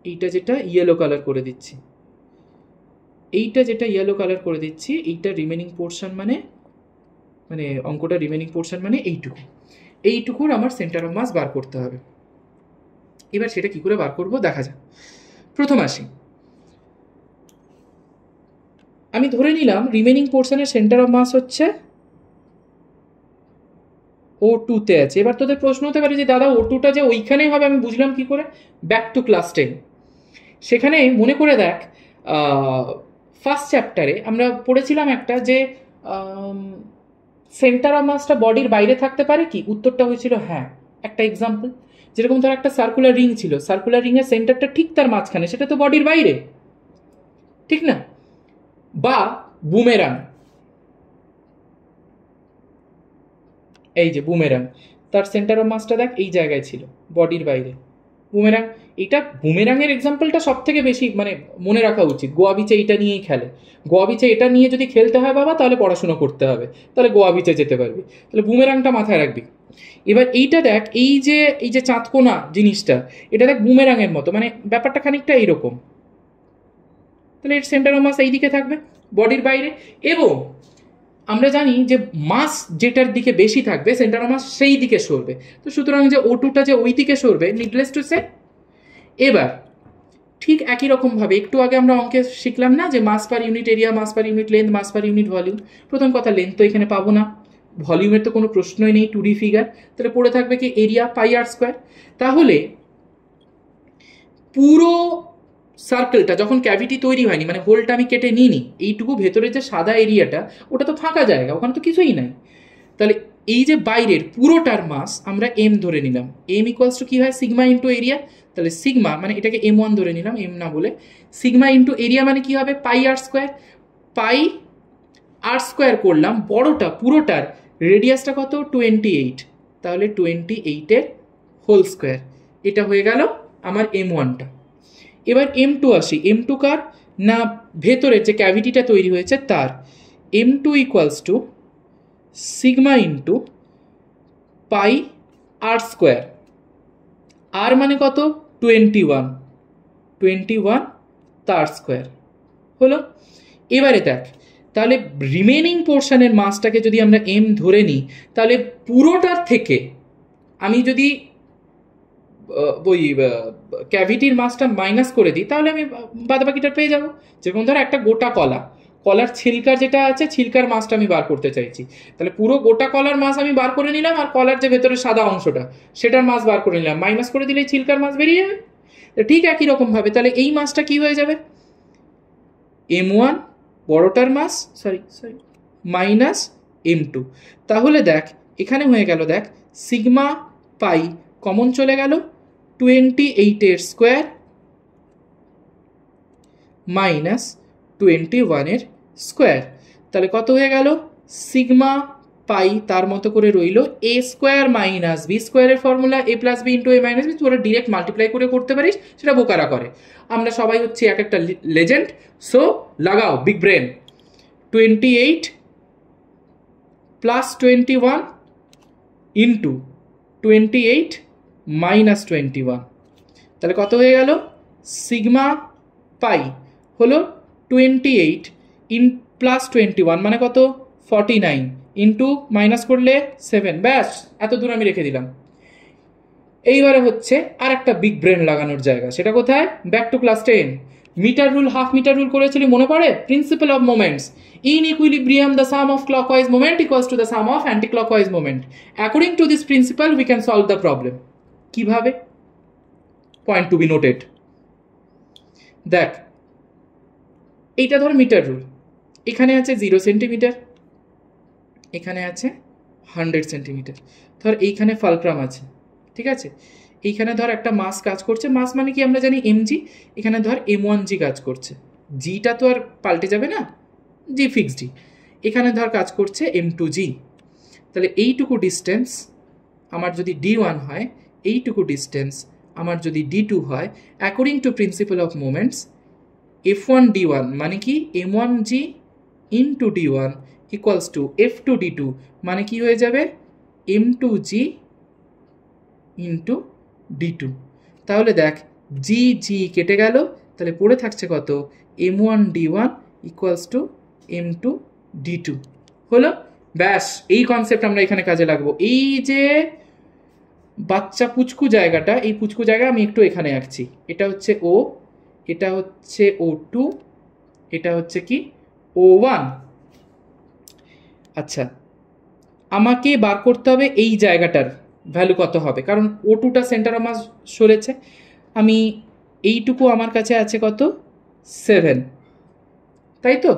এইটা যেটা ইয়েলো কালার করে দিচ্ছি, এইটা রিমেনিং পোর্শন মানে অঙ্কটা রিমেনিং পোর্শন মানে এইটুকুর আমার সেন্টার অফ মাস বার করতে হবে। এবার সেটা কি করে বার করব দেখা যাক। প্রথম আসি, আমি ধরে নিলাম রিমেনিং পোর্শনের সেন্টার অফ মাস হচ্ছে O2-তে আছে। এবার তোদের প্রশ্ন হতে পারে যে দাদা O2টা যে ওইখানেই হবে আমি বুঝলাম কি করে? ব্যাক টু ক্লাস 10, সেখানে মনে করে দেখ ফার্স্ট চ্যাপ্টারে আমরা পড়েছিলাম একটা যে সেন্টার অফ মাসটা বডির বাইরে থাকতে পারে কি? উত্তরটা হয়েছিল হ্যাঁ। একটা এক্সাম্পল, যেরকম ধর একটা সার্কুলার রিং ছিল, সার্কুলার রিংয়ের সেন্টারটা ঠিক তার মাঝখানে, সেটা তো বডির বাইরে, ঠিক না? বা বুমেরাং, এই যে বুমেরাং, তার সেন্টার অফ মাসটা দেখ এই জায়গায় ছিল, বডির বাইরে। বুমেরাং, এটা বুমেরাংয়ের এক্সাম্পলটা সব থেকে বেশি মানে মনে রাখা উচিত। গোয়া বিচে এইটা নিয়েই খেলে, গোয়া বিচে এটা নিয়ে যদি খেলতে হয় বাবা তাহলে পড়াশুনো করতে হবে, তাহলে গোয়া বিচে যেতে পারবি। তাহলে বুমেরাংটা মাথায় রাখবি। এবার এইটা দেখ, এই যে চাঁদকোনা জিনিসটা, এটা দেখ বুমেরাংয়ের মতো, মানে ব্যাপারটা খানিকটা এইরকম। তাহলে এর সেন্টার অফ মাস এই দিকে থাকবে, বডির বাইরে। এবং আমরা জানি যে মাস যেটার দিকে বেশি থাকবে সেন্টার অফ মাস সেই দিকে সরবে। তো সুতরাং যে O2টা যে ওই দিকে সরবে, নিডলেস টু সে। এবার ঠিক একই রকমভাবে একটু আগে আমরা অঙ্কে শিখলাম না যে মাস per unit area, mass per unit length, mass per unit volume. প্রথম কথা, লেন্থ তো এখানে পাবো না, ভলিউমের তো কোনো প্রশ্নই নেই, 2D ফিগার। তাহলে পড়ে থাকবে কি এরিয়া πr²। তাহলে পুরো সার্কেলটা যখন ক্যাভিটি তৈরি হয়নি, মানে হোলটা আমি কেটে নিইনি, এইটুকু ভেতরে যে সাদা এরিয়াটা ওটা তো ফাঁকা জায়গা, ওখানে তো কিছুই নাই। তাহলে এই যে বাইরের পুরোটার মাস আমরা m ধরে নিলাম, m ইকুয়ালস টু কি হয় সিগমা ইন্টু এরিয়া। তাহলে সিগমা মানে এটাকে m1 ধরে নিলাম, m না বলে। সিগমা ইন্টু এরিয়া মানে কি হবে πr², πr² করলাম বড়টা পুরোটার, রেডিয়াসটা কত 28, তাহলে 28-এর হোল স্কোয়ার। এটা হয়ে গেল আমার m1টা। এবার m2 আসি, m2 কার না ভেতরের যে ক্যাভিটিটা তৈরি হয়েছে তার। m2 equals two sigma into πr², আর মানে কত 21 তার স্কোয়ার হলো। এবারে দেখ, তাহলে রিমেনিং পোর্শনের মাসটাকে যদি আমরা m ধরে নিই, তাহলে পুরোটার থেকে আমি যদি ওই ক্যাভিটির মাসটা মাইনাস করে দিই তাহলে আমি বাদবাকিটা পেয়ে যাব। যেরকম ধর একটা গোটা কলার ছিলকার যেটা আছে, ছিলকার মাসটা আমি বার করতে চাইছি, তাহলে পুরো গোটা কলার মাস আমি বার করে নিলাম, আর কলার যে ভেতরে সাদা অংশটা সেটার মাস বার করে নিলাম, মাইনাস করে দিলেই ছিলকার মাস বেরিয়ে যাবে। ঠিক একই রকমভাবে তাহলে এই মাসটা কি হয়ে যাবে, m1 বড়টার মাস মাইনাস m2। তাহলে দেখ এখানে হয়ে গেল, দেখ সিগমা পাই কমন চলে গেল, 28-এর স্কোয়ার মাইনাস 21-এর স্কোয়ার। তাহলে কত হয়ে গেল, সিগমা পাই তার মতো করে রইল a² মাইনাস b², এর formula a plus b into a minus b, তোরা ডিরেক্ট মাল্টিপ্লাই করে করতে পারিস, সেটা বোকারা করে। আমরা সবাই হচ্ছে এক একটা লেজেন্ড, সো লাগাও big brain. 28 plus 21 into 28 minus 21, তাহলে কত হয়ে গেল, সিগমা পাই হলো 28 ইন প্লাস 21 মানে কত 49 ইন্টু মাইনাস করলে 7, ব্যাস এত দূর আমি রেখে দিলাম। এইবারে হচ্ছে আর একটা বিগ ব্রেন লাগানোর জায়গা, সেটা কোথায়, back to class 10। Metre rule, half metre rule করেছিলি মনে পড়ে, principle of moments. In equilibrium the sum of clockwise moment equals to the sum of anti-clockwise moment. According to this principle we can solve the problem. কিভাবে, point two be noted. দেখ এইটা ধর metre rule, এখানে আছে 0 centimetre, এখানে আছে 100 centimetre, ধর এইখানে ফালক্রাম আছে, ঠিক আছে, এইখানে ধর একটা মাস কাজ করছে, মাস মানে কি আমরা জানি mg, এখানে ধর m1g কাজ করছে, জিটা তো আর পাল্টে যাবে না, জি ফিক্সডই, এখানে ধর কাজ করছে m2g। তাহলে এইটুকু ডিস্টেন্স আমার যদি d1 হয়, এইটুকু ডিস্টেন্স আমার যদি d2 হয়, according to principal of moments f1 d1 মানে কি m1g into d1 equals to f2 d2 মানে কি হয়ে যাবে m2g ইন্টু d2। তাহলে দেখ জি জি কেটে গেল, তাহলে পড়ে থাকছে কত m1 d1 equals to m2 d2। হলো, ব্যাস এই কনসেপ্ট আমরা এখানে কাজে লাগবো। এই যে বাচ্চা পুচকু জায়গাটা, এই পুচকু জায়গা আমি একটু এখানে আঁকছি, এটা হচ্ছে ও, এটা হচ্ছে ও2, এটা হচ্ছে কি ও1। আচ্ছা, আমাকে বার করতে হবে এই জায়গাটার ভ্যালু কত হবে, কারণ ও2টা সেন্টার অফ মাস সরেছে। আমি এইটুকু আমার কাছে আছে কত 7, তাই তো,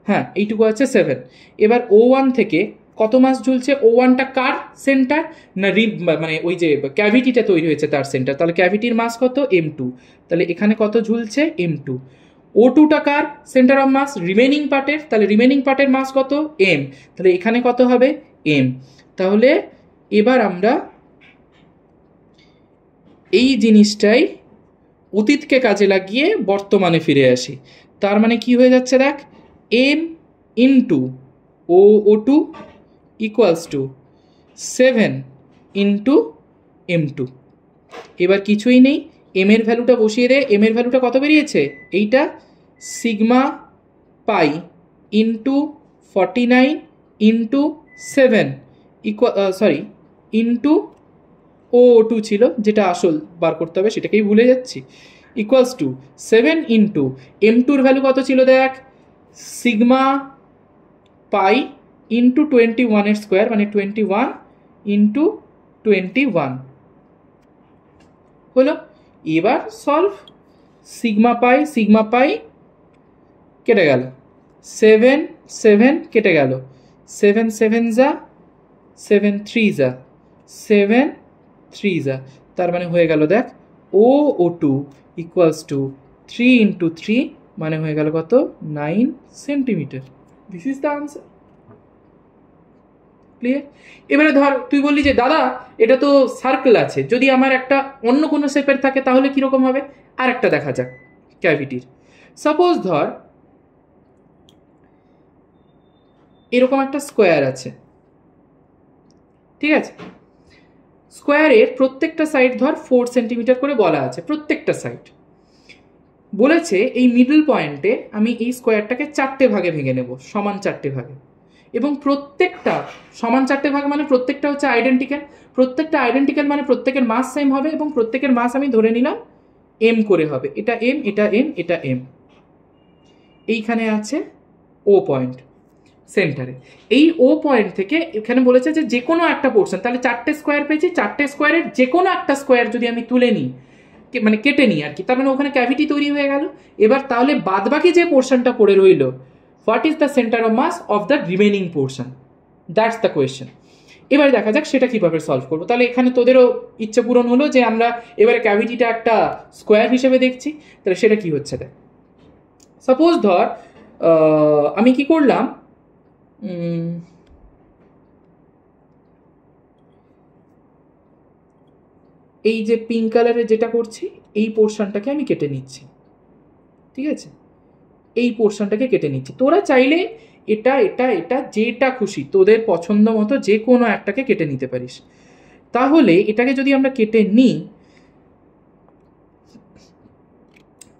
হ্যাঁ এইটুকু আছে 7। এবার ও1 থেকে কত মাস ঝুলছে, ও1টা কার সেন্টার না মানে ওই যে ক্যাভিটিটা তৈরি হয়েছে তার সেন্টার, তাহলে ক্যাভিটির মাস কত m2, তাহলে এখানে কত ঝুলছে m2। ও2টা কার সেন্টার অফ মাস রিমেনিং পার্টের, তাহলে রিমেনিং পার্টের মাস কত m, তাহলে এখানে কত হবে m। তাহলে এবার আমরা এই জিনিসটাই অতীতকে কাজে লাগিয়ে বর্তমানে ফিরে আসি। তার মানে কি হয়ে যাচ্ছে দেখ, m ইন্টু ও2 ইকুয়ালস টু 7 ইন্টু m2। এবার কিছুই নেই, m এর ভ্যালুটা বসিয়ে দে, m এর ভ্যালুটা কত বেরিয়েছে, এইটা sigma pi into 49 into 7 sorry into ও2 ছিল, যেটা আসল বার করতে হবে সেটাকেই ভুলে যাচ্ছি, ইকুয়ালস টু 7 ইন্টু m2-র ভ্যালু কত ছিল দেখ, সিগমা পাই ইন্টু 21-এর স্কোয়ার মানে 21 ইন্টু 21 হলো। এবার সলভ, সিগমা পাই কেটে গেল, 7 7 কেটে গেল, 7 7 যা 7 3 যা 7 3 যা, তার মানে হয়ে গেল দেখ ও2 ইকুয়ালস টু 3 ইন্টু 3 মানে হয়ে গেল কত 9 centimetre. This is the answer. Clear? এবারে ধর তুই বললি যে দাদা এটা তো সার্কেল আছে, যদি আমার একটা অন্য কোনো শেপের থাকে তাহলে কীরকম হবে, আর একটা দেখা যাক ক্যাভিটির। সাপোজ ধর এরকম একটা স্কোয়ার আছে, ঠিক আছে, স্কোয়ারের প্রত্যেকটা সাইড ধর 4 সেন্টিমিটার করে বলা আছে, প্রত্যেকটা সাইড বলেছে এই মিডল পয়েন্টে আমি এই স্কোয়ারটাকে 4টে ভাগে ভেঙে নেব, সমান 4টে ভাগে, এবং প্রত্যেকটা সমান 4টে ভাগ মানে প্রত্যেকটা হচ্ছে আইডেন্টিক্যাল, প্রত্যেকটা আইডেন্টিক্যাল মানে প্রত্যেকের মাস সেম হবে, এবং প্রত্যেকের মাস আমি ধরে নিলাম m করে হবে, এটা m এটা m এটা m। এইখানে আছে ও পয়েন্ট সেন্টারে, এই ও পয়েন্ট থেকে এখানে বলেছে যে যে কোনো একটা পোর্শন, তাহলে 4টে স্কোয়ার পেয়েছি, 4টে স্কোয়ারের যে কোনো একটা স্কোয়ার যদি আমি তুলে নিই মানে কেটে নিই আর কি, তার মানে ওখানে ক্যাভিটি তৈরি হয়ে গেল। এবার তাহলে বাদবাকি যে পোর্শনটা পড়ে রইল, what is the centre of mass of the remaining portion, that's the question. এবার দেখা যাক সেটা কিভাবে সলভ করবো। তাহলে এখানে তোদেরও ইচ্ছে পূরণ হলো যে আমরা এবারে ক্যাভিটিটা একটা স্কোয়ার হিসেবে দেখছি, তাহলে সেটা কি হচ্ছে দেখ। সাপোজ ধর আমি কি করলাম, এই যে পিঙ্ক কালারের যেটা করছি এই পোর্শনটাকে আমি কেটে নিচ্ছি, ঠিক আছে, এই পোর্শনটাকে কেটে নিচ্ছি। তোরা চাইলে এটা এটা এটা যেটা খুশি তোদের পছন্দ মতো যে কোনো একটাকে কেটে নিতে পারিস। তাহলে এটাকে যদি আমরা কেটে নিই,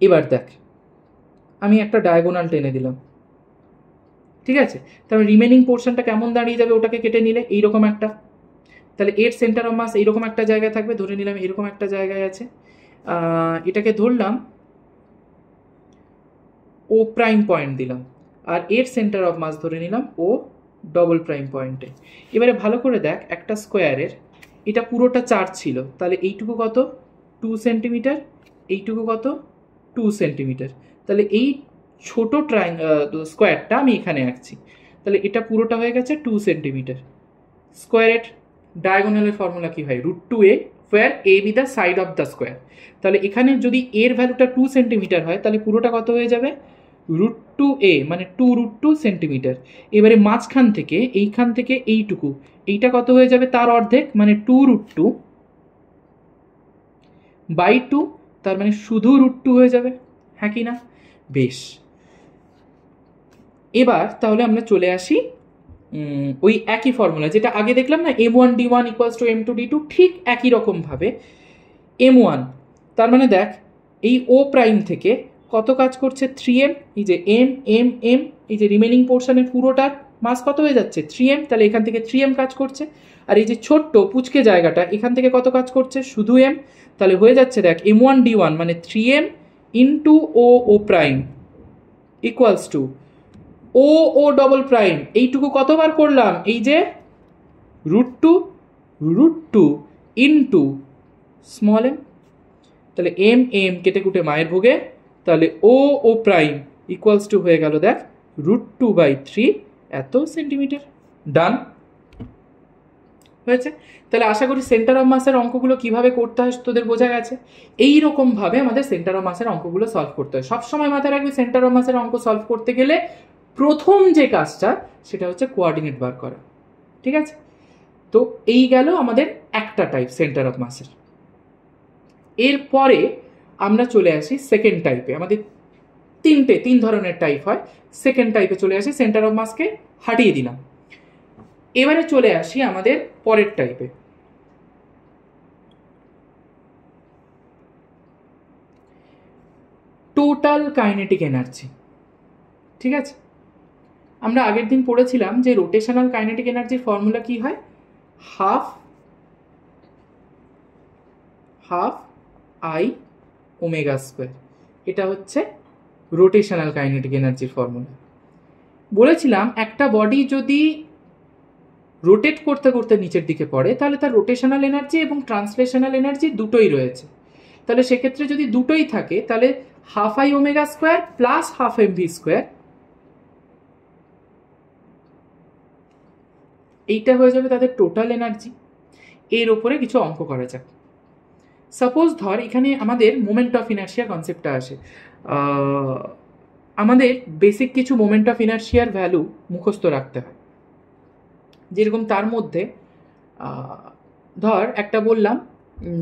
এবার দেখ আমি একটা ডায়াগোনাল টেনে দিলাম, ঠিক আছে, তাহলে রিমেনিং পোর্শনটা কেমন দাঁড়িয়ে যাবে ওটাকে কেটে নিলে এইরকম একটা, তাহলে এর সেন্টার অফ মাস এইরকম একটা জায়গায় থাকবে, ধরে নিলাম এরকম একটা জায়গায় আছে, এটাকে ধরলাম ও প্রাইম পয়েন্ট দিলাম, আর এর সেন্টার অফ মাস ধরে নিলাম ও ডবল প্রাইম পয়েন্টে। এবারে ভালো করে দেখ একটা স্কোয়ারের এটা পুরোটা 4 ছিল, তাহলে এইটুকু কত 2 সেন্টিমিটার, এইটুকু কত 2 সেন্টিমিটার, তাহলে এই ছোটো স্কোয়ারটা আমি এখানে আঁকছি, তাহলে এটা পুরোটা হয়ে গেছে 2 সেন্টিমিটার স্কোয়ারের। ডায়াগোনালের ফর্মুলা কি হয়, √2a where a be the side of the square। তাহলে এখানে যদি এর ভ্যালুটা 2 সেন্টিমিটার হয় তাহলে পুরোটা কত হয়ে যাবে, √2a মানে 2√2 সেন্টিমিটার। এবারে মাঝখান থেকে এইখান থেকে এইটুকু, এইটা কত হয়ে যাবে, তার অর্ধেক মানে 2√2 বাই 2, তার মানে শুধু √2 হয়ে যাবে, হ্যাঁ কি না? বেশ, এবার তাহলে আমরা চলে আসি ওই একই ফর্মুলা যেটা আগে দেখলাম না, m1d1 = m2d2, ঠিক একই রকমভাবে m1, তার মানে দেখ এই ও প্রাইম থেকে কত কাজ করছে, 3m, এই যে m, এই যে রিমেনিং পোর্শনের পুরোটার মাস কত হয়ে যাচ্ছে, 3m, তাহলে এখান থেকে 3m কাজ করছে। আর এই যে ছোট্ট পুচকে জায়গাটা এখান থেকে কত কাজ করছে, শুধু m, তাহলে হয়ে যাচ্ছে দেখ m1d1 মানে 3m into O prime equals to O double prime, এইটুকু কতবার করলাম, এই যে √2 ইন্টু স্মল m, তাহলে m কেটে কুটে মায়ের ভোগে, তাহলে ও প্রাইম ইকুয়ালস টু হয়ে গেল দেখ √2/3 এত সেন্টিমিটার। ডান হয়েছে। তাহলে আশা করি সেন্টার অফ মাসের অঙ্কগুলো কিভাবে করতে হয় তোদের বোঝা গেছে। এই রকম ভাবে আমাদের সেন্টার অফ মাসের অঙ্কগুলো সলভ করতে হয়। সবসময় মাথায় রাখবি সেন্টার অফ মাসের অঙ্ক সলভ করতে গেলে প্রথম যে কাজটা সেটা হচ্ছে কোঅর্ডিনেট বার করা, ঠিক আছে? তো এই গেল আমাদের একটা টাইপ সেন্টার অফ মাসের। এরপরে আমরা চলে আসি সেকেন্ড টাইপে। আমাদের তিন ধরনের টাইপ হয়। সেকেন্ড টাইপে চলে আসি, সেন্টার অফ মাসকে হাটিয়ে দিলাম। এবারে চলে আসি আমাদের পরের টাইপে। টোটাল কাইনেটিক এনার্জি, ঠিক আছে? আমরা আগের দিন পড়েছিলাম যে রোটেশনাল কাইনেটিক এনার্জির ফর্মুলা কি হয়, হাফ I ওমেগা স্কোয়ার। এটা হচ্ছে রোটেশনাল কাইনেটিক এনার্জির ফর্মুলা। বলেছিলাম একটা বডি যদি রোটেট করতে করতে নিচের দিকে পড়ে তাহলে তার রোটেশনাল এনার্জি এবং ট্রান্সলেশনাল এনার্জি দুটোই রয়েছে। তাহলে সেক্ষেত্রে যদি দুটোই থাকে তাহলে half I omega square plus half mv square, এইটা হয়ে যাবে তাদের টোটাল এনার্জি। এর ওপরে কিছু অঙ্ক করা যাক। সাপোজ ধর এখানে আমাদের মোমেন্ট অফ ইনার্শিয়া কনসেপ্টটা আসে। আমাদের বেসিক কিছু মোমেন্ট অফ ইনার্শিয়ার ভ্যালু মুখস্থ রাখতে হয়। যেরকম তার মধ্যে ধর একটা বললাম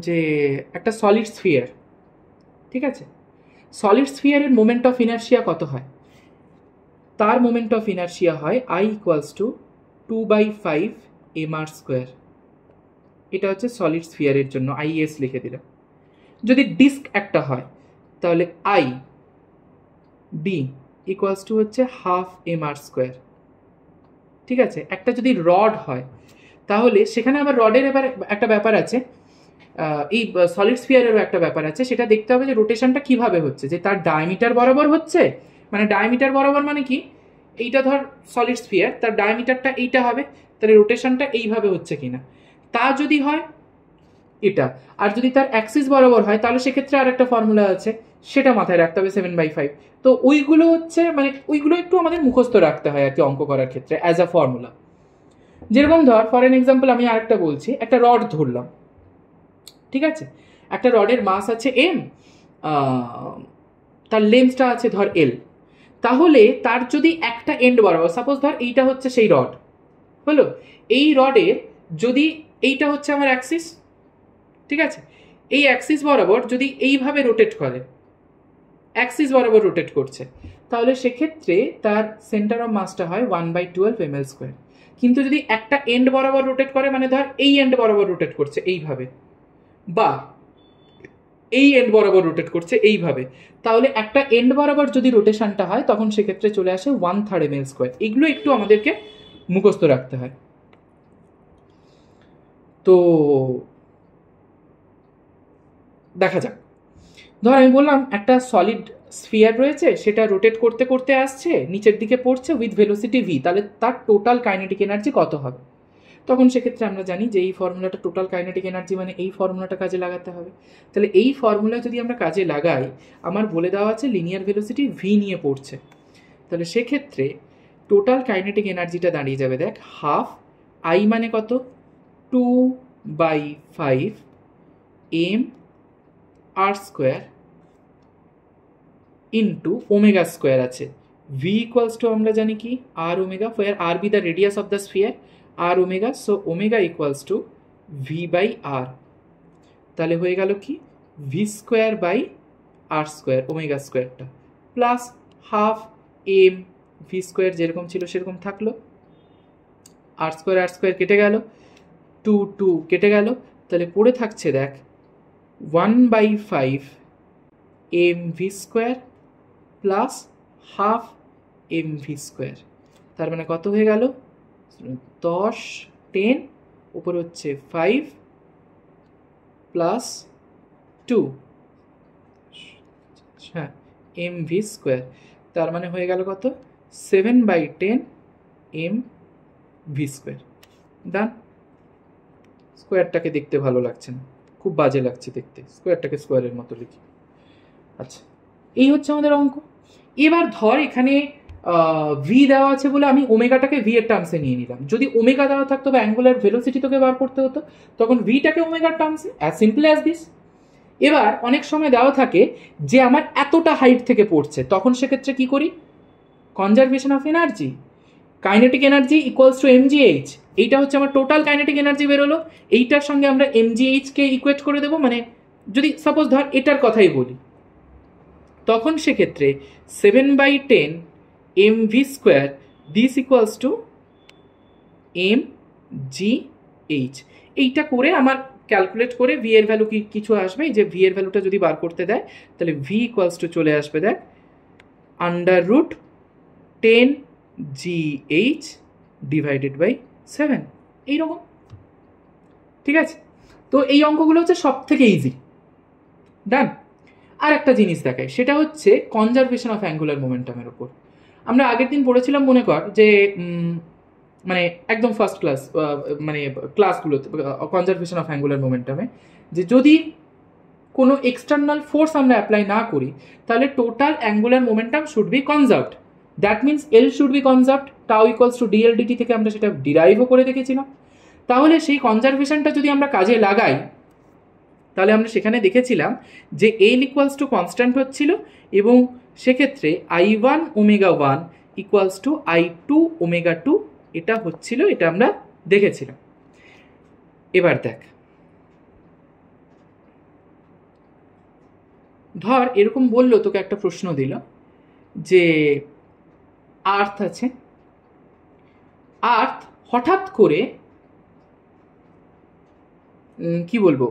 যে একটা সলিড স্ফিয়ার, ঠিক আছে? সলিড স্ফিয়ারের মোমেন্ট অফ ইনার্শিয়া কত হয়, তার মোমেন্ট অফ ইনার্শিয়া হয় I = 2/5 mr²। এটা হচ্ছে সলিড স্ফিয়ারের জন্য, IS লিখে দিলাম। যদি ডিস্ক একটা হয় তাহলে ID = হচ্ছে ½ mr², ঠিক আছে? একটা যদি রড হয় তাহলে সেখানে আবার রডের এবার একটা ব্যাপার আছে, এই সলিড স্ফিয়ারেরও একটা ব্যাপার আছে। সেটা দেখতে হবে যে রোটেশনটা কিভাবে হচ্ছে, যে তার ডায়ামিটার বরাবর হচ্ছে, মানে ডায়ামিটার বরাবর মানে কি, এইটা ধর সলিড স্ফিয়ার, তার ডায়ামিটারটা এইটা হবে, তাহলে রোটেশনটা এইভাবে হচ্ছে কিনা, তা যদি হয় এটা। আর যদি তার অ্যাক্সিস বরাবর হয় তাহলে সেক্ষেত্রে আর একটা ফর্মুলা আছে, সেটা মাথায় রাখতে হবে 7/5। তো ওইগুলো হচ্ছে মানে ওইগুলো একটু আমাদের মুখস্থ রাখতে হয় আর কি অঙ্ক করার ক্ষেত্রে অ্যাজ আ ফর্মুলা। যেরকম ধর ফর এন এক্সাম্পল আমি আরেকটা বলছি, একটা রড ধরলাম, ঠিক আছে? একটা রডের মাস আছে m, তার লেন্থটা আছে ধর l। তাহলে তার যদি একটা এন্ড বরাবর, সাপোজ ধর এইটা হচ্ছে সেই রড হলো, এই রডের যদি এইটা হচ্ছে আমার অ্যাক্সিস, ঠিক আছে? এই অ্যাক্সিস বরাবর যদি এইভাবে রোটেট করে, অ্যাক্সিস বরাবর রোটেট করছে, তাহলে সেক্ষেত্রে তার সেন্টার অফ মাসটা হয় 1/12 ml²। কিন্তু যদি একটা এন্ড বরাবর রোটেট করে, মানে ধর এই এন্ড বরাবর রোটেট করছে এইভাবে, বা এই এন্ড বরাবর রোটেট করছে এইভাবে, তাহলে একটা এন্ড বরাবর যদি রোটেশনটা হয় তখন সেক্ষেত্রে চলে আসে 1/3 ml²। এগুলো একটু আমাদেরকে মুখস্থ রাখতে হয়। তো দেখা যাক, ধর আমি বললাম একটা সলিড স্ফিয়ার রয়েছে, সেটা রোটেট করতে করতে আসছে, নিচের দিকে পড়ছে উইথ ভেলোসিটি v, তাহলে তার টোটাল কাইনেটিক এনার্জি কত হবে? তখন সেক্ষেত্রে আমরা জানি যে এই ফর্মুলাটা টোটাল কাইনেটিক এনার্জি মানে এই ফর্মুলাটা কাজে লাগাতে হবে। তাহলে এই ফর্মুলা যদি আমরা কাজে লাগাই, আমার বলে দেওয়া আছে লিনিয়ার ভেলোসিটি v নিয়ে পড়ছে, তাহলে সেক্ষেত্রে টোটাল কাইনেটিক এনার্জিটা দাঁড়িয়ে যাবে দেখ ½ I মানে কত 2/5 m r square into omega square আছে। v ইকুয়ালস টু আমরা জানি কি r omega, for r be the radius of the sphere, r omega, so omega equals to v by r। তাহলে হয়ে গেল কি v square by r square omega স্কোয়ারটা plus half m v square যেরকম ছিল সেরকম থাকলো, r স্কোয়ার কেটে গেল, 2 কেটে গেল, তাহলে পড়ে থাকছে দেখ 1/5 mv square plus half mv square. তার মানে কত হয়ে গেল 10 10 উপরে হচ্ছে 5 প্লাস 2, হ্যাঁ mv স্কোয়ার। তার মানে হয়ে গেল কত 7/10 mv স্কোয়ার। ডান। স্কোয়ারটাকে দেখতে ভালো লাগছে না, খুব বাজে লাগছে দেখতে, স্কোয়ারটাকে স্কোয়ারের মতো লিখি। আচ্ছা, এই হচ্ছে আমাদের অঙ্ক। এবার ধর এখানে ভি দেওয়া আছে বলে আমি ওমেগাটাকে ভি এর টার্মসে নিয়ে নিলাম। যদি ওমেগা দেওয়া থাকতো বা অ্যাঙ্গুলার ভেলোসিটি তোকে বার করতে হতো, তখন ভিটাকে ওমেগার টার্মসে, অ্যাজ সিম্পল অ্যাজ দিস। এবার অনেক সময় দেওয়া থাকে যে আমার এতটা হাইট থেকে পড়ছে, তখন সেক্ষেত্রে কি করি, conservation of energy, kinetic energy equals to mgh। এইটা হচ্ছে আমার টোটাল কাইনেটিক এনার্জি বেরোলো, এইটার সঙ্গে আমরা mgh কে ইকুয়েট করে দেবো। মানে যদি সাপোজ ধর এটার কথাই বলি, তখন সেক্ষেত্রে 7/10 mv square this equals to mgh। এইটা করে আমার ক্যালকুলেট করে ভি এর ভ্যালু কিছু আসবে, এই যে ভি এর ভ্যালুটা যদি বার করতে দেয় তাহলে ভি ইকুয়ালস টু চলে আসবে দেখ √10gh ডিভাইডেড বাই 7, এইরকম। ঠিক আছে, তো এই অঙ্কগুলো হচ্ছে সব থেকে ইজি। ডান। আর একটা জিনিস দেখায়, সেটা হচ্ছে কনজারভেশন অফ অ্যাঙ্গুলার মোমেন্টামের উপর। আমরা আগের দিন পড়েছিলাম মনে কর যে মানে একদম ফার্স্ট ক্লাস মানে ক্লাসগুলোতে কনজারভেশন অফ অ্যাঙ্গুলার মোমেন্টামে, যে যদি কোনো এক্সটার্নাল ফোর্স আমরা অ্যাপ্লাই না করি তাহলে total angular momentum should be conserved. That means L should be conserved, tau equals to DL DT থেকে আমরা সেটা ডিরাইভও করে দেখেছিলাম। তাহলে সেই কনজারভেশনটা যদি আমরা কাজে লাগাই, তাহলে আমরা সেখানে দেখেছিলাম যে এল ইকুয়ালস টু কনস্ট্যান্ট হচ্ছিল, এবং সেক্ষেত্রে I1 omega 1 equals to I2 omega 2 এটা হচ্ছিল, এটা আমরা দেখেছিলাম। এবার দেখ, ধর এরকম বললো, তোকে একটা প্রশ্ন দিল যে আর্থ আছে, আর্থ হঠাৎ করে কি বলবো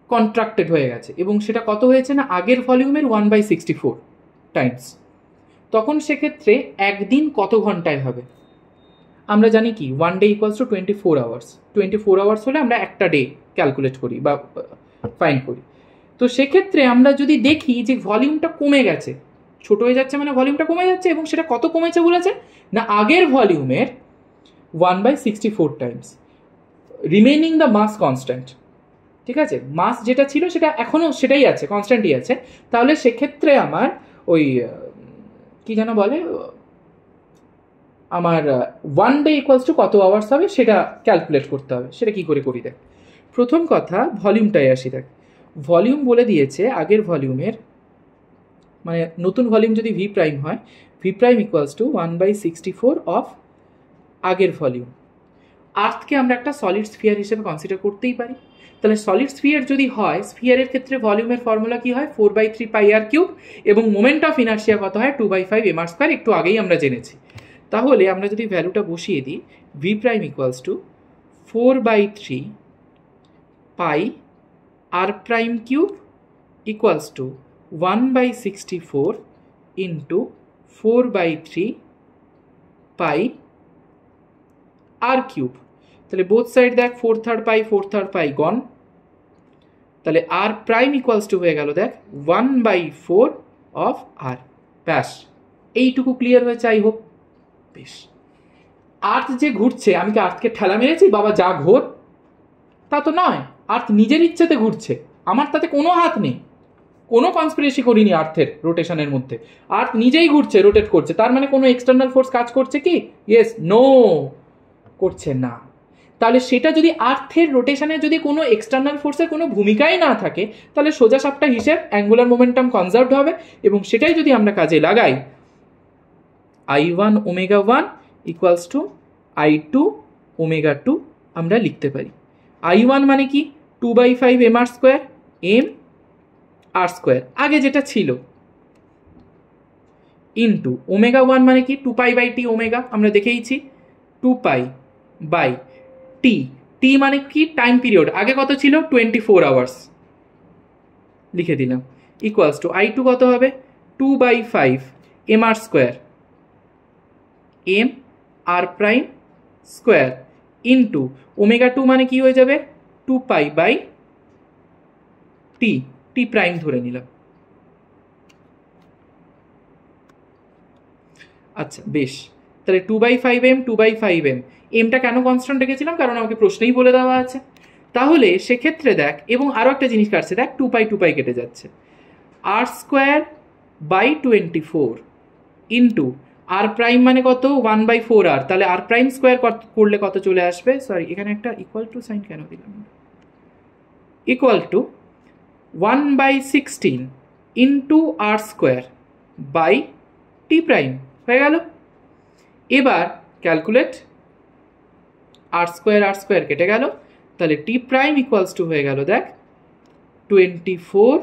কন্ট্রাক্টেড হয়ে গেছে, এবং সেটা কত হয়েছে না আগের ভলিউমের 1/64 টাইমস। তখন সেক্ষেত্রে একদিন কত ঘন্টায় হবে? আমরা জানি কি 1 day equals to 24 hours. 24 hours হলে আমরা একটা ডে ক্যালকুলেট করি বা ফাইন্ড করি। তো সেক্ষেত্রে আমরা যদি দেখি যে ভলিউমটা কমে গেছে, ছোট হয়ে যাচ্ছে, মানে ভলিউমটা কমে যাচ্ছে, এবং সেটা কত কমেছে বলেছে না আগের ভলিউমের 1/64 times, remaining the mass constant. ঠিক আছে, মাস যেটা ছিল সেটা এখনো সেটাই আছে, কনস্ট্যান্টই আছে। তাহলে সেক্ষেত্রে আমার ওই কি যেন বলে, আমার 1 ডে ইকুয়ালস টু কত আওয়ার্স হবে সেটা ক্যালকুলেট করতে হবে। সেটা কি করে করি দেখ। প্রথম কথা ভলিউমটাই আসি। দেখ ভলিউম বলে দিয়েছে আগের ভলিউমের, মানে নতুন ভলিউম যদি ভি প্রাইম হয়, V prime equals to 1/64 of আগের ভলিউম। আর্থকে আমরা একটা সলিড স্ফিয়ার হিসেবে কনসিডার করতেই পারি। তাহলে সলিড স্ফিয়ার যদি হয়, স্ফিয়ারের ক্ষেত্রে ভলিউমের ফর্মুলা কি হয় 4/3 পাই আর কিউব, এবং মোমেন্ট অফ ইনার্শিয়া কত হয় 2/5 mr স্কোয়ার, একটু আগেই আমরা জেনেছি। তাহলে আমরা যদি ভ্যালুটা বসিয়ে দিই, V prime equals to 4/3 pi r prime cube equals to 1/64 into 4/3 pi r cube. তাহলে বোথ সাইড দেখ 4/3 পাই 4/3 পাই গন, তাহলে আর প্রাইম ইকুয়ালস টু হয়ে গেল দেখ 1/4 অফ আর। ব্যাস, এইটুকু ক্লিয়ার হয়েছে আই হোপ। বেশ, আর্থ যে ঘুরছে, আমি কি আর্থকে ঠেলা মেরেছি বাবা যা ঘোর? তা তো নয়, আর্থ নিজের ইচ্ছেতে ঘুরছে, আমার তাতে কোনো হাত নেই, কোনো কনস্পিরেসি করিনি আর্থের রোটেশনের মধ্যে। আর্থ নিজেই ঘুরছে, রোটেট করছে, তার মানে কোনো এক্সটার্নাল ফোর্স কাজ করছে কি? ইয়েস, নো, করছে না। তাহলে সেটা যদি আর্থের রোটেশনে যদি কোনো এক্সটার্নাল ফোর্সের কোনো ভূমিকাই না থাকে, তাহলে সোজা সাপটা হিসেব অ্যাঙ্গুলার মোমেন্টাম কনজার্ভড হবে, এবং সেটাই যদি আমরা কাজে লাগাই, I1 omega 1 equals to I2 omega 2 আমরা লিখতে পারি। I1 মানে কি 2/5 mr square m r square, আগে যেটা ছিল, ইন্টু ওমেগা 1 মানে কি 2π/t ওমেগা, আমরা দেখেইছি 2π/t, t মানে কি টাইম পিরিয়ড, আগে কত ছিল 24 আওয়ার্স, লিখে দিলাম, ইকুয়ালস টু I2 কত হবে 2/5 mr square m r prime square into omega 2 মানে কি হয়ে যাবে 2π/t, t প্রাইম ধরে নিলাম। আচ্ছা বেশ, তাহলে 2/5m 2/5m, এমটা কেন কনস্ট্যান্ট রেখেছিলাম, কারণ আমাকে প্রশ্নেই বলে দেওয়া আছে। তাহলে সেক্ষেত্রে দেখ, এবং আরও একটা জিনিস কাটছে দেখ, 2π কেটে যাচ্ছে, r square by 24 into r prime মানে কত 1/4r, তাহলে আর প্রাইম স্কোয়ার করলে কত চলে আসবে, সরি এখানে একটা ইকুয়াল টু সাইন কেন দিলাম, equal to 1/16 into r square by t prime হয়ে গেল। এবার ক্যালকুলেট, আর স্কোয়ার কেটে গেল, তাহলে টি প্রাইম ইকুয়ালস টু হয়ে গেল দেখ 24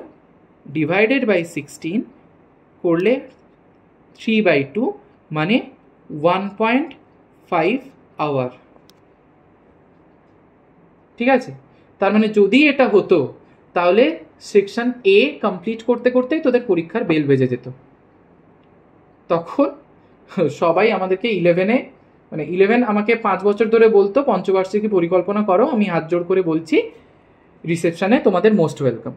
ডিভাইডেড বাই 16 করলে 3/2 মানে 1.5 আওয়ার। ঠিক আছে, তার মানে যদি এটা হতো তাহলে সেকশন এ কমপ্লিট করতে করতেই তোদের পরীক্ষার বেল বেজে যেত। তখন সবাই আমাদেরকে 11-এ, মানে 11 আমাকে 5 বছর ধরে বলতো পঞ্চবার্ষিকী পরিকল্পনা করো, আমি হাত জোড় করে বলছি রিসেপশনে তোমাদের মোস্ট ওয়েলকাম।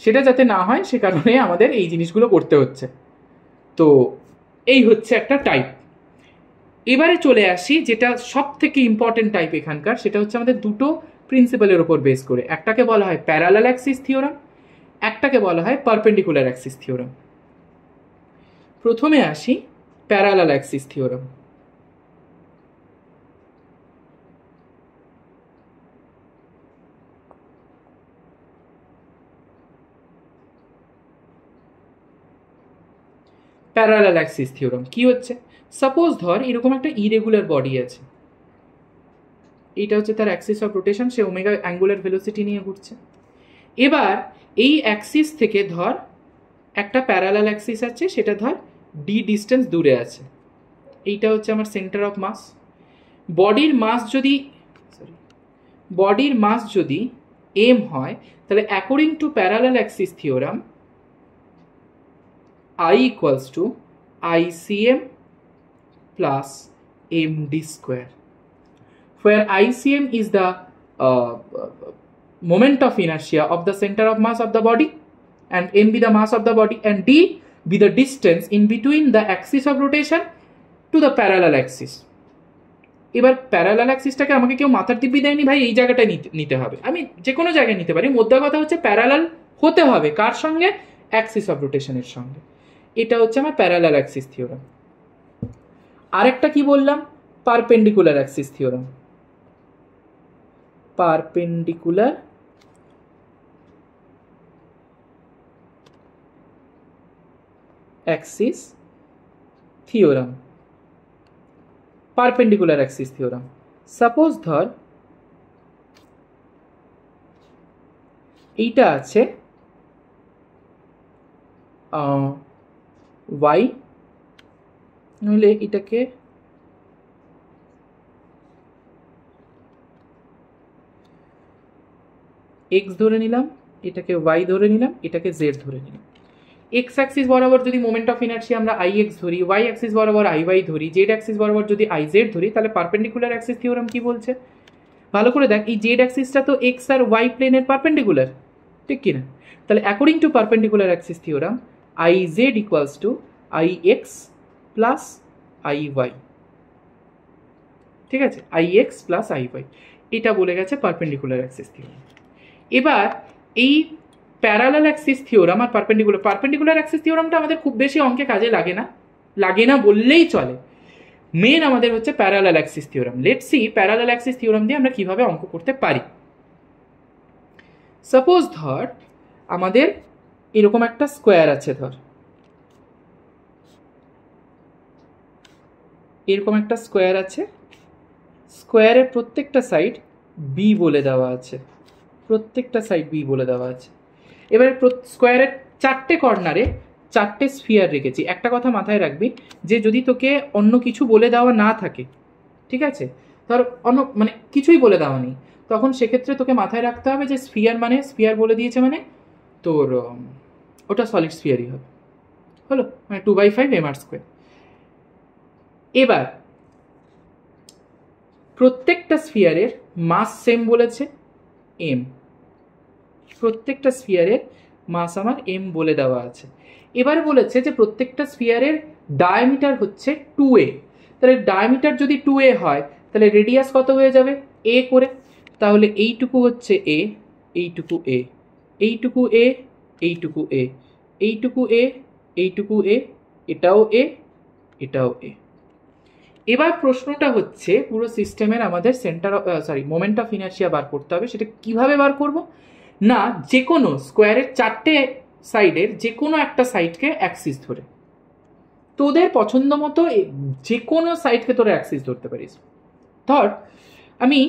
সেটা যাতে না হয় সে কারণে আমাদের এই জিনিসগুলো করতে হচ্ছে। তো এই হচ্ছে একটা টাইপ। এবারে চলে আসি যেটা সব থেকে ইম্পর্টেন্ট টাইপ এখানকার, সেটা হচ্ছে আমাদের দুটো প্রিন্সিপালের ওপর বেস করে, একটাকে বলা হয় প্যারালাল অ্যাক্সিস থিওরাম, একটাকে বলা হয় পারপেন্ডিকুলার অ্যাক্সিস থিওরাম। প্রথমে আসি parallel axis theorem. Parallel axis theorem কি হচ্ছে, সাপোজ ধর এরকম একটা ইরেগুলার বডি আছে, এইটা হচ্ছে তার Axis of rotation, say omega angular velocity নিয়ে ঘুরছে। এবার এই অ্যাক্সিস থেকে ধর একটা প্যারালাল অ্যাক্সিস আছে, সেটা ধর ডি ডিস্টেন্স দূরে আছে, এইটা হচ্ছে আমার সেন্টার অফ মাস। বডির মাস যদি এম হয়, তাহলে according to parallel axis theorem I equals to ICM plus MD square, where ICM is the moment of inertia of the center of mass of the body, and M be the mass of the body, and D be the distance in between the axis of rotation to the parallel axis. এবার parallel অ্যাক্সিসটাকে আমাকে কেউ মাথার দিব্যি দেয়নি ভাই এই জায়গাটায় নিতে হবে, আমি যে কোনো জায়গায় নিতে পারি, মোদ্দা কথা হচ্ছে প্যারালাল হতে হবে কার সঙ্গে, অ্যাক্সিস অফ রোটেশনের সঙ্গে। এটা হচ্ছে আমার প্যারালাল অ্যাক্সিস থিওরাম। আরেকটা কি বললাম, perpendicular Axis theorem. Perpendicular Axis theorem, perpendicular Axis theorem. Suppose ধর এইটা আছে y, নইলে এটাকে x ধরে নিলাম, এটাকে y ধরে নিলাম, এটাকে z ধরে নিলাম। x অ্যাক্সিস বরাবর যদি মোমেন্ট অফ ইনার্শিয়া আমরা ix ধরি, y অ্যাক্সিস বরাবর iy ধরি, z অ্যাক্সিস বরাবর যদি iz ধরি, তাহলে পারপেন্ডিকুলার অ্যাক্সিস থিওরাম কি বলছে ভালো করে দেখ, এই z অ্যাক্সিসটা তো x আর y প্লেনের পারপেন্ডিকুলার, ঠিক কি না? তাহলে according to perpendicular Axis theorem iz equals to ix plus iy, ঠিক আছে, ix প্লাস iy, এটা বলে গেছে পারপেন্ডিকুলার অ্যাক্সিস থিওরাম। এবার এই প্যারালাল অ্যাক্সিস থিওরাম আর পারপেন্ডিকুলার অ্যাক্সিস থিওরামটা আমাদের খুব বেশি অঙ্কে কাজে লাগে না বললেই চলে। মেন আমাদের হচ্ছে parallel axis theorem. Let's see parallel axis theorem দিয়ে আমরা কিভাবে অঙ্ক করতে পারি। সাপোজ ধর আমাদের এরকম একটা স্কোয়ার আছে, ধর এরকম একটা স্কোয়ার আছে, স্কোয়ারের প্রত্যেকটা সাইড বি বলে দেওয়া আছে, প্রত্যেকটা সাইড বি বলে দেওয়া আছে। এবারে স্কোয়ারের 4টে কর্নারে 4টে স্ফিয়ার রেখেছি। একটা কথা মাথায় রাখবি যে যদি তোকে অন্য কিছু বলে দেওয়া না থাকে, ঠিক আছে, ধর অন্য মানে কিছুই বলে দেওয়া নেই, তখন সেক্ষেত্রে তোকে মাথায় রাখতে হবে যে স্ফিয়ার মানে স্ফিয়ার বলে দিয়েছে মানে তোর ওটা সলিড স্ফিয়ারই হবে, হলো, মানে 2/5 mr²। এবার প্রত্যেকটা স্ফিয়ারের মাস সেম বলেছে এম, প্রত্যেকটা স্ফিয়ারের মাস আমার এম বলে দেওয়া আছে। এবার বলেছে যে প্রত্যেকটা স্ফিয়ারের ডায়ামিটার হচ্ছে 2a, তাহলে ডায়ামিটার যদি 2a হয় তাহলে রেডিয়াস কত হয়ে যাবে a করে, তাহলে এইটুকু হচ্ছে a, এইটুকু a, এইটুকু a, এইটুকু a, এইটুকু a, এইটুকু a, এটাও a, এটাও a। এবার প্রশ্নটা হচ্ছে পুরো সিস্টেমের আমাদের সেন্টার মোমেন্ট অফ ইনার্শিয়া বার করতে হবে। সেটা কিভাবে বার করব না, যে কোনো স্কোয়ারের 4টে সাইডের যে কোনো একটা সাইডকে অ্যাক্সিস ধরে, তোদের পছন্দ মতো যে কোনো সাইডকে তোরা অ্যাক্সিস ধরতে পারিস। ধর আমি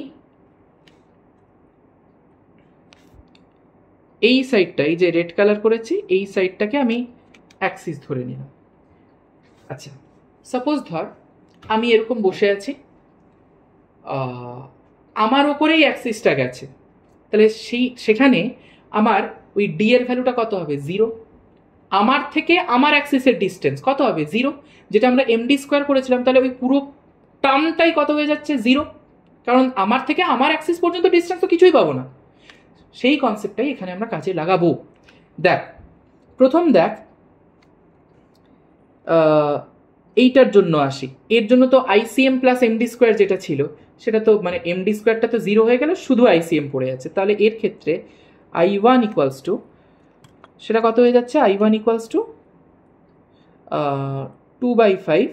এই সাইডটা, এই যে রেড কালার করেছি, এই সাইডটাকে আমি অ্যাক্সিস ধরে নিলাম। আচ্ছা, সাপোজ ধর আমি এরকম বসে আছি, আমার ওপরেই অ্যাক্সিসটা গেছে, তাহলে সেখানে আমার ওই ডি এর ভ্যালুটা কত হবে 0, আমার থেকে আমার অ্যাক্সিসের ডিস্টেন্স কত হবে 0, যেটা আমরা md² করেছিলাম, তাহলে ওই পুরো টার্মটাই কত হয়ে যাচ্ছে 0, কারণ আমার থেকে আমার অ্যাক্সিস পর্যন্ত ডিস্টেন্স তো কিছুই পাবো না। সেই কনসেপ্টটাই এখানে আমরা কাজে লাগাবো। দেখ প্রথম দেখ এইটার জন্য আসি, এর জন্য তো ICM প্লাস md² যেটা ছিল সেটা তো মানে md²টা তো 0 হয়ে গেল, শুধু ICM পড়ে আছে। তাহলে এর ক্ষেত্রে I1 ইকুয়ালস টু, সেটা কত হয়ে যাচ্ছে, I1 ইকুয়ালস টু 2/5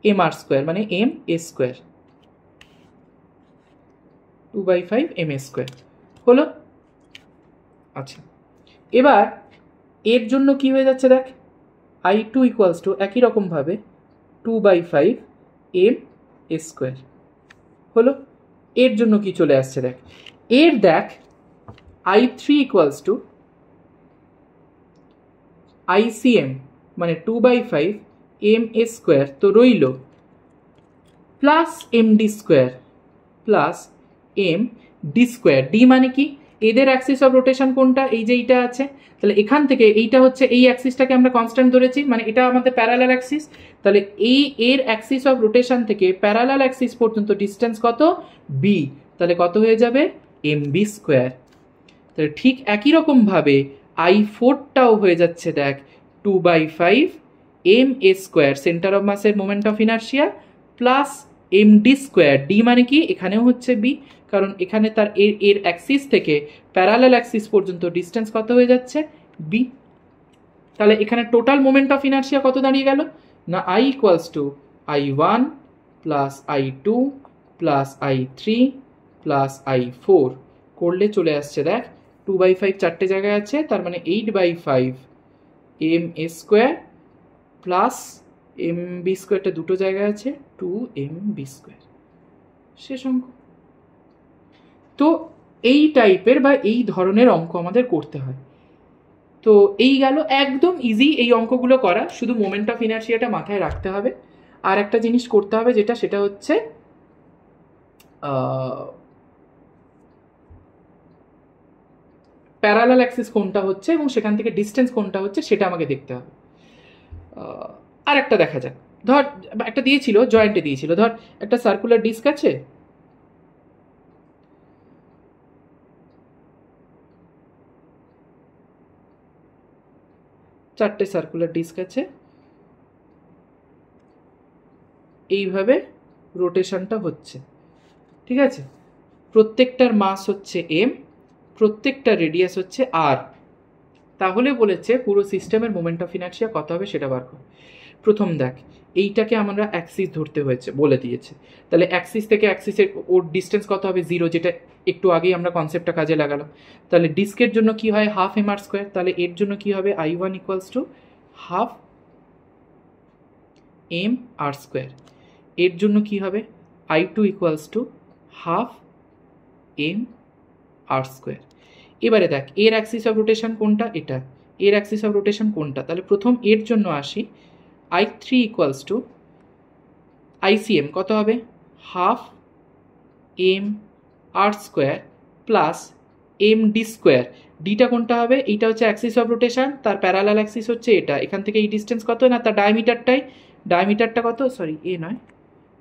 mr² মানে ma², 2/5 ma² হলো। আচ্ছা, এবার এর জন্য কি হয়ে যাচ্ছে দেখ, I2 ইকুয়ালস টু একই রকমভাবে 2/5 ma² হলো। এর জন্য কি চলে আসছে দেখ, এর দেখ I3 ইকুয়ালস টু ICM মানে 2/5 ma² তো রইল, plus md² plus md²। D মানে কি, এদের অ্যাক্সিস অফ রোটেশন কোনটা, এই যে এইটা আছে, তাহলে এখান থেকে এইটা হচ্ছে এই অ্যাক্সিসটাকে আমরা কনস্ট্যান্ট ধরেছি, মানে এটা আমাদের প্যারালাল অ্যাক্সিস, তাহলে এই এর অ্যাক্সিস অফ রোটেশন থেকে প্যারালাল অ্যাক্সিস পর্যন্ত ডিস্টেন্স কত b, তাহলে কত হয়ে যাবে mb²। তাহলে ঠিক একই রকমভাবে I4টাও হয়ে যাচ্ছে দেখ 2/5 ma² সেন্টার অফ মাসের moment of inertia plus md²। D মানে কি, এখানেও হচ্ছে b, কারণ এখানে তার এর অ্যাক্সিস থেকে প্যারালাল অ্যাক্সিস পর্যন্ত ডিস্টেন্স কত হয়ে যাচ্ছে b। তাহলে এখানে টোটাল মোমেন্ট অফ ইনার্শিয়া কত দাঁড়িয়ে গেল না, I equals to I1 plus I2 plus I3 plus I4 করলে চলে আসছে দেখ 2/5 4টে জায়গায় আছে, তার মানে 8/5 ma² প্লাস mb²টা দুটো জায়গায় আছে 2mb², শেষ অঙ্ক। তো এই টাইপের বা এই ধরনের অঙ্ক আমাদের করতে হয়। তো এই গেল একদম ইজি এই অঙ্কগুলো করা, শুধু মোমেন্ট অফ ইনার্শিয়াটা মাথায় রাখতে হবে। আর একটা জিনিস করতে হবে যেটা, সেটা হচ্ছে প্যারালাল অ্যাক্সিস কোনটা হচ্ছে এবং সেখান থেকে ডিস্টেন্স কোনটা হচ্ছে সেটা আমাকে দেখতে হবে। আর একটা দেখা যাক, ধর একটা দিয়েছিল, জয়েন্টে দিয়েছিল, ধর একটা সার্কুলার ডিস্ক আছে, চারটে সার্কুলার ডিস্ক আছে, এইভাবে রোটেশনটা হচ্ছে, ঠিক আছে, প্রত্যেকটার মাস হচ্ছে m, প্রত্যেকটার রেডিয়াস হচ্ছে r। তাহলে বলেছে পুরো সিস্টেমের মোমেন্ট অফ ইনার্শিয়া কত হবে সেটা বার কর। প্রথম দেখ এইটাকে আমরা অ্যাক্সিস ধরতে হয়েছে, বলে দিয়েছে। তাহলে অ্যাক্সিস থেকে অ্যাক্সিসের ওর ডিস্টেন্স কত হবে? 0, যেটা একটু আগেই আমরা কনসেপ্টটা কাজে লাগালাম। তাহলে ডিস্কের জন্য কি হয়? Half mr square. তাহলে এর জন্য কি হবে? I1 equals to half mr square. এর জন্য কি হবে? I2 equals to half mr square. এবারে দেখ এর অ্যাক্সিস অফ রোটেশন কোনটা? এটা। এর অ্যাক্সিস অফ রোটেশন কোনটা? তাহলে প্রথম এর জন্য আসি। I3 ইকুয়ালস টু ICM কত হবে? Half mr square plus md square. ডিটা কোনটা হবে? এইটা হচ্ছে অ্যাক্সিস অফ রোটেশন, তার প্যারালাল অ্যাক্সিস হচ্ছে এটা। এখান থেকে এই ডিস্টেন্স কত না, তার ডায়ামিটারটা কত, সরি এ নয়,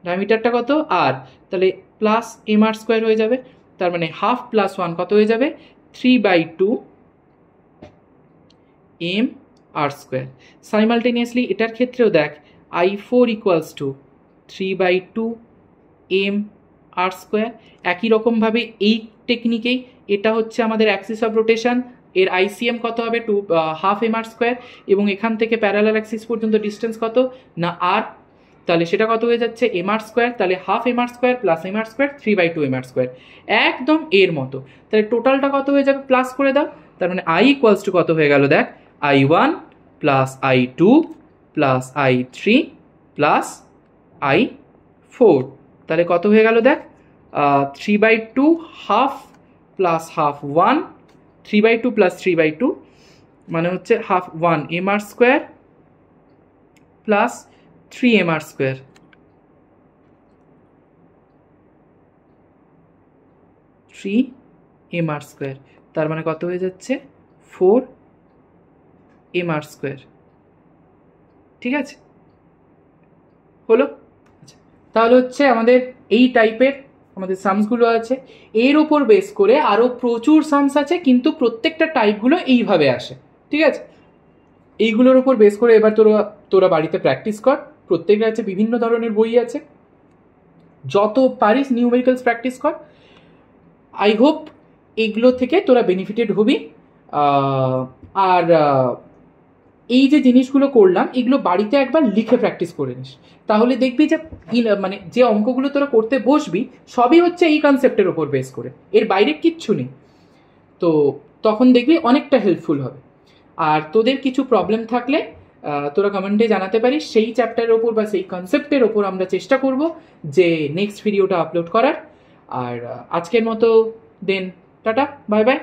ডায়ামিটারটা কত আর, তাহলে প্লাস mr স্কোয়ার হয়ে যাবে। তার মানে হাফ প্লাস 1 কত হয়ে যাবে? 3/2 mr স্কোয়ার। সাইমালটেনিয়াসলি এটার ক্ষেত্রেও দেখ I4 equals to 3/2 mr square. একই রকমভাবে এই টেকনিকেই এটা হচ্ছে আমাদের অ্যাক্সিস অফ রোটেশন, এর ICM কত হবে? হাফ mr স্কোয়ার, এবং এখান থেকে প্যারালাল অ্যাক্সিস পর্যন্ত ডিস্টেন্স কত না r, তাহলে সেটা কত হয়ে যাচ্ছে? mr square. তাহলে half mr square plus mr square 3/2 mr square, একদম এর মতো। তাহলে টোটালটা কত হয়ে যাবে? প্লাস করে দাও। তার মানে I ইকুয়ালস টু কত হয়ে গেল? দেখ I1 plus I2 plus I3 plus I4। তাহলে কত হয়ে গেল? দেখ 3/2 হাফ প্লাস হাফ 1, 3/2 প্লাস 3/2 মানে হচ্ছে half 1 mr square plus 3 mr square, 3 mr square. তার মানে কত হয়ে যাচ্ছে? 4 mr স্কোয়ার। ঠিক আছে, হলো? আচ্ছা, তাহলে হচ্ছে আমাদের এই টাইপের আমাদের সামসগুলো আছে। এর ওপর বেস করে আরও প্রচুর সামস আছে, কিন্তু প্রত্যেকটা টাইপগুলো এইভাবে আসে। ঠিক আছে, এইগুলোর ওপর বেস করে এবার তোরা বাড়িতে প্র্যাকটিস কর। প্রত্যেকের আছে বিভিন্ন ধরনের বই আছে, যত পারিস নিউমেরিক্যালস প্র্যাকটিস কর। আই হোপ এগুলো থেকে তোরা বেনিফিটেড হবি। আর এই যে জিনিসগুলো করলাম এগুলো বাড়িতে একবার লিখে প্র্যাকটিস করে নিস, তাহলে দেখবি যে মানে যে অঙ্কগুলো তোরা করতে বসবি সবই হচ্ছে এই কনসেপ্টের ওপর বেস করে, এর বাইরে কিচ্ছু নেই। তো তখন দেখবি অনেকটা হেল্পফুল হবে। আর তোদের কিছু প্রবলেম থাকলে তোরা কমেন্টে জানাতে পারিস, সেই চ্যাপ্টারের ওপর বা সেই কনসেপ্টের ওপর আমরা চেষ্টা করব যে নেক্সট ভিডিওটা আপলোড করার। আর আজকের মতো দেন টাটা, বাই বাই।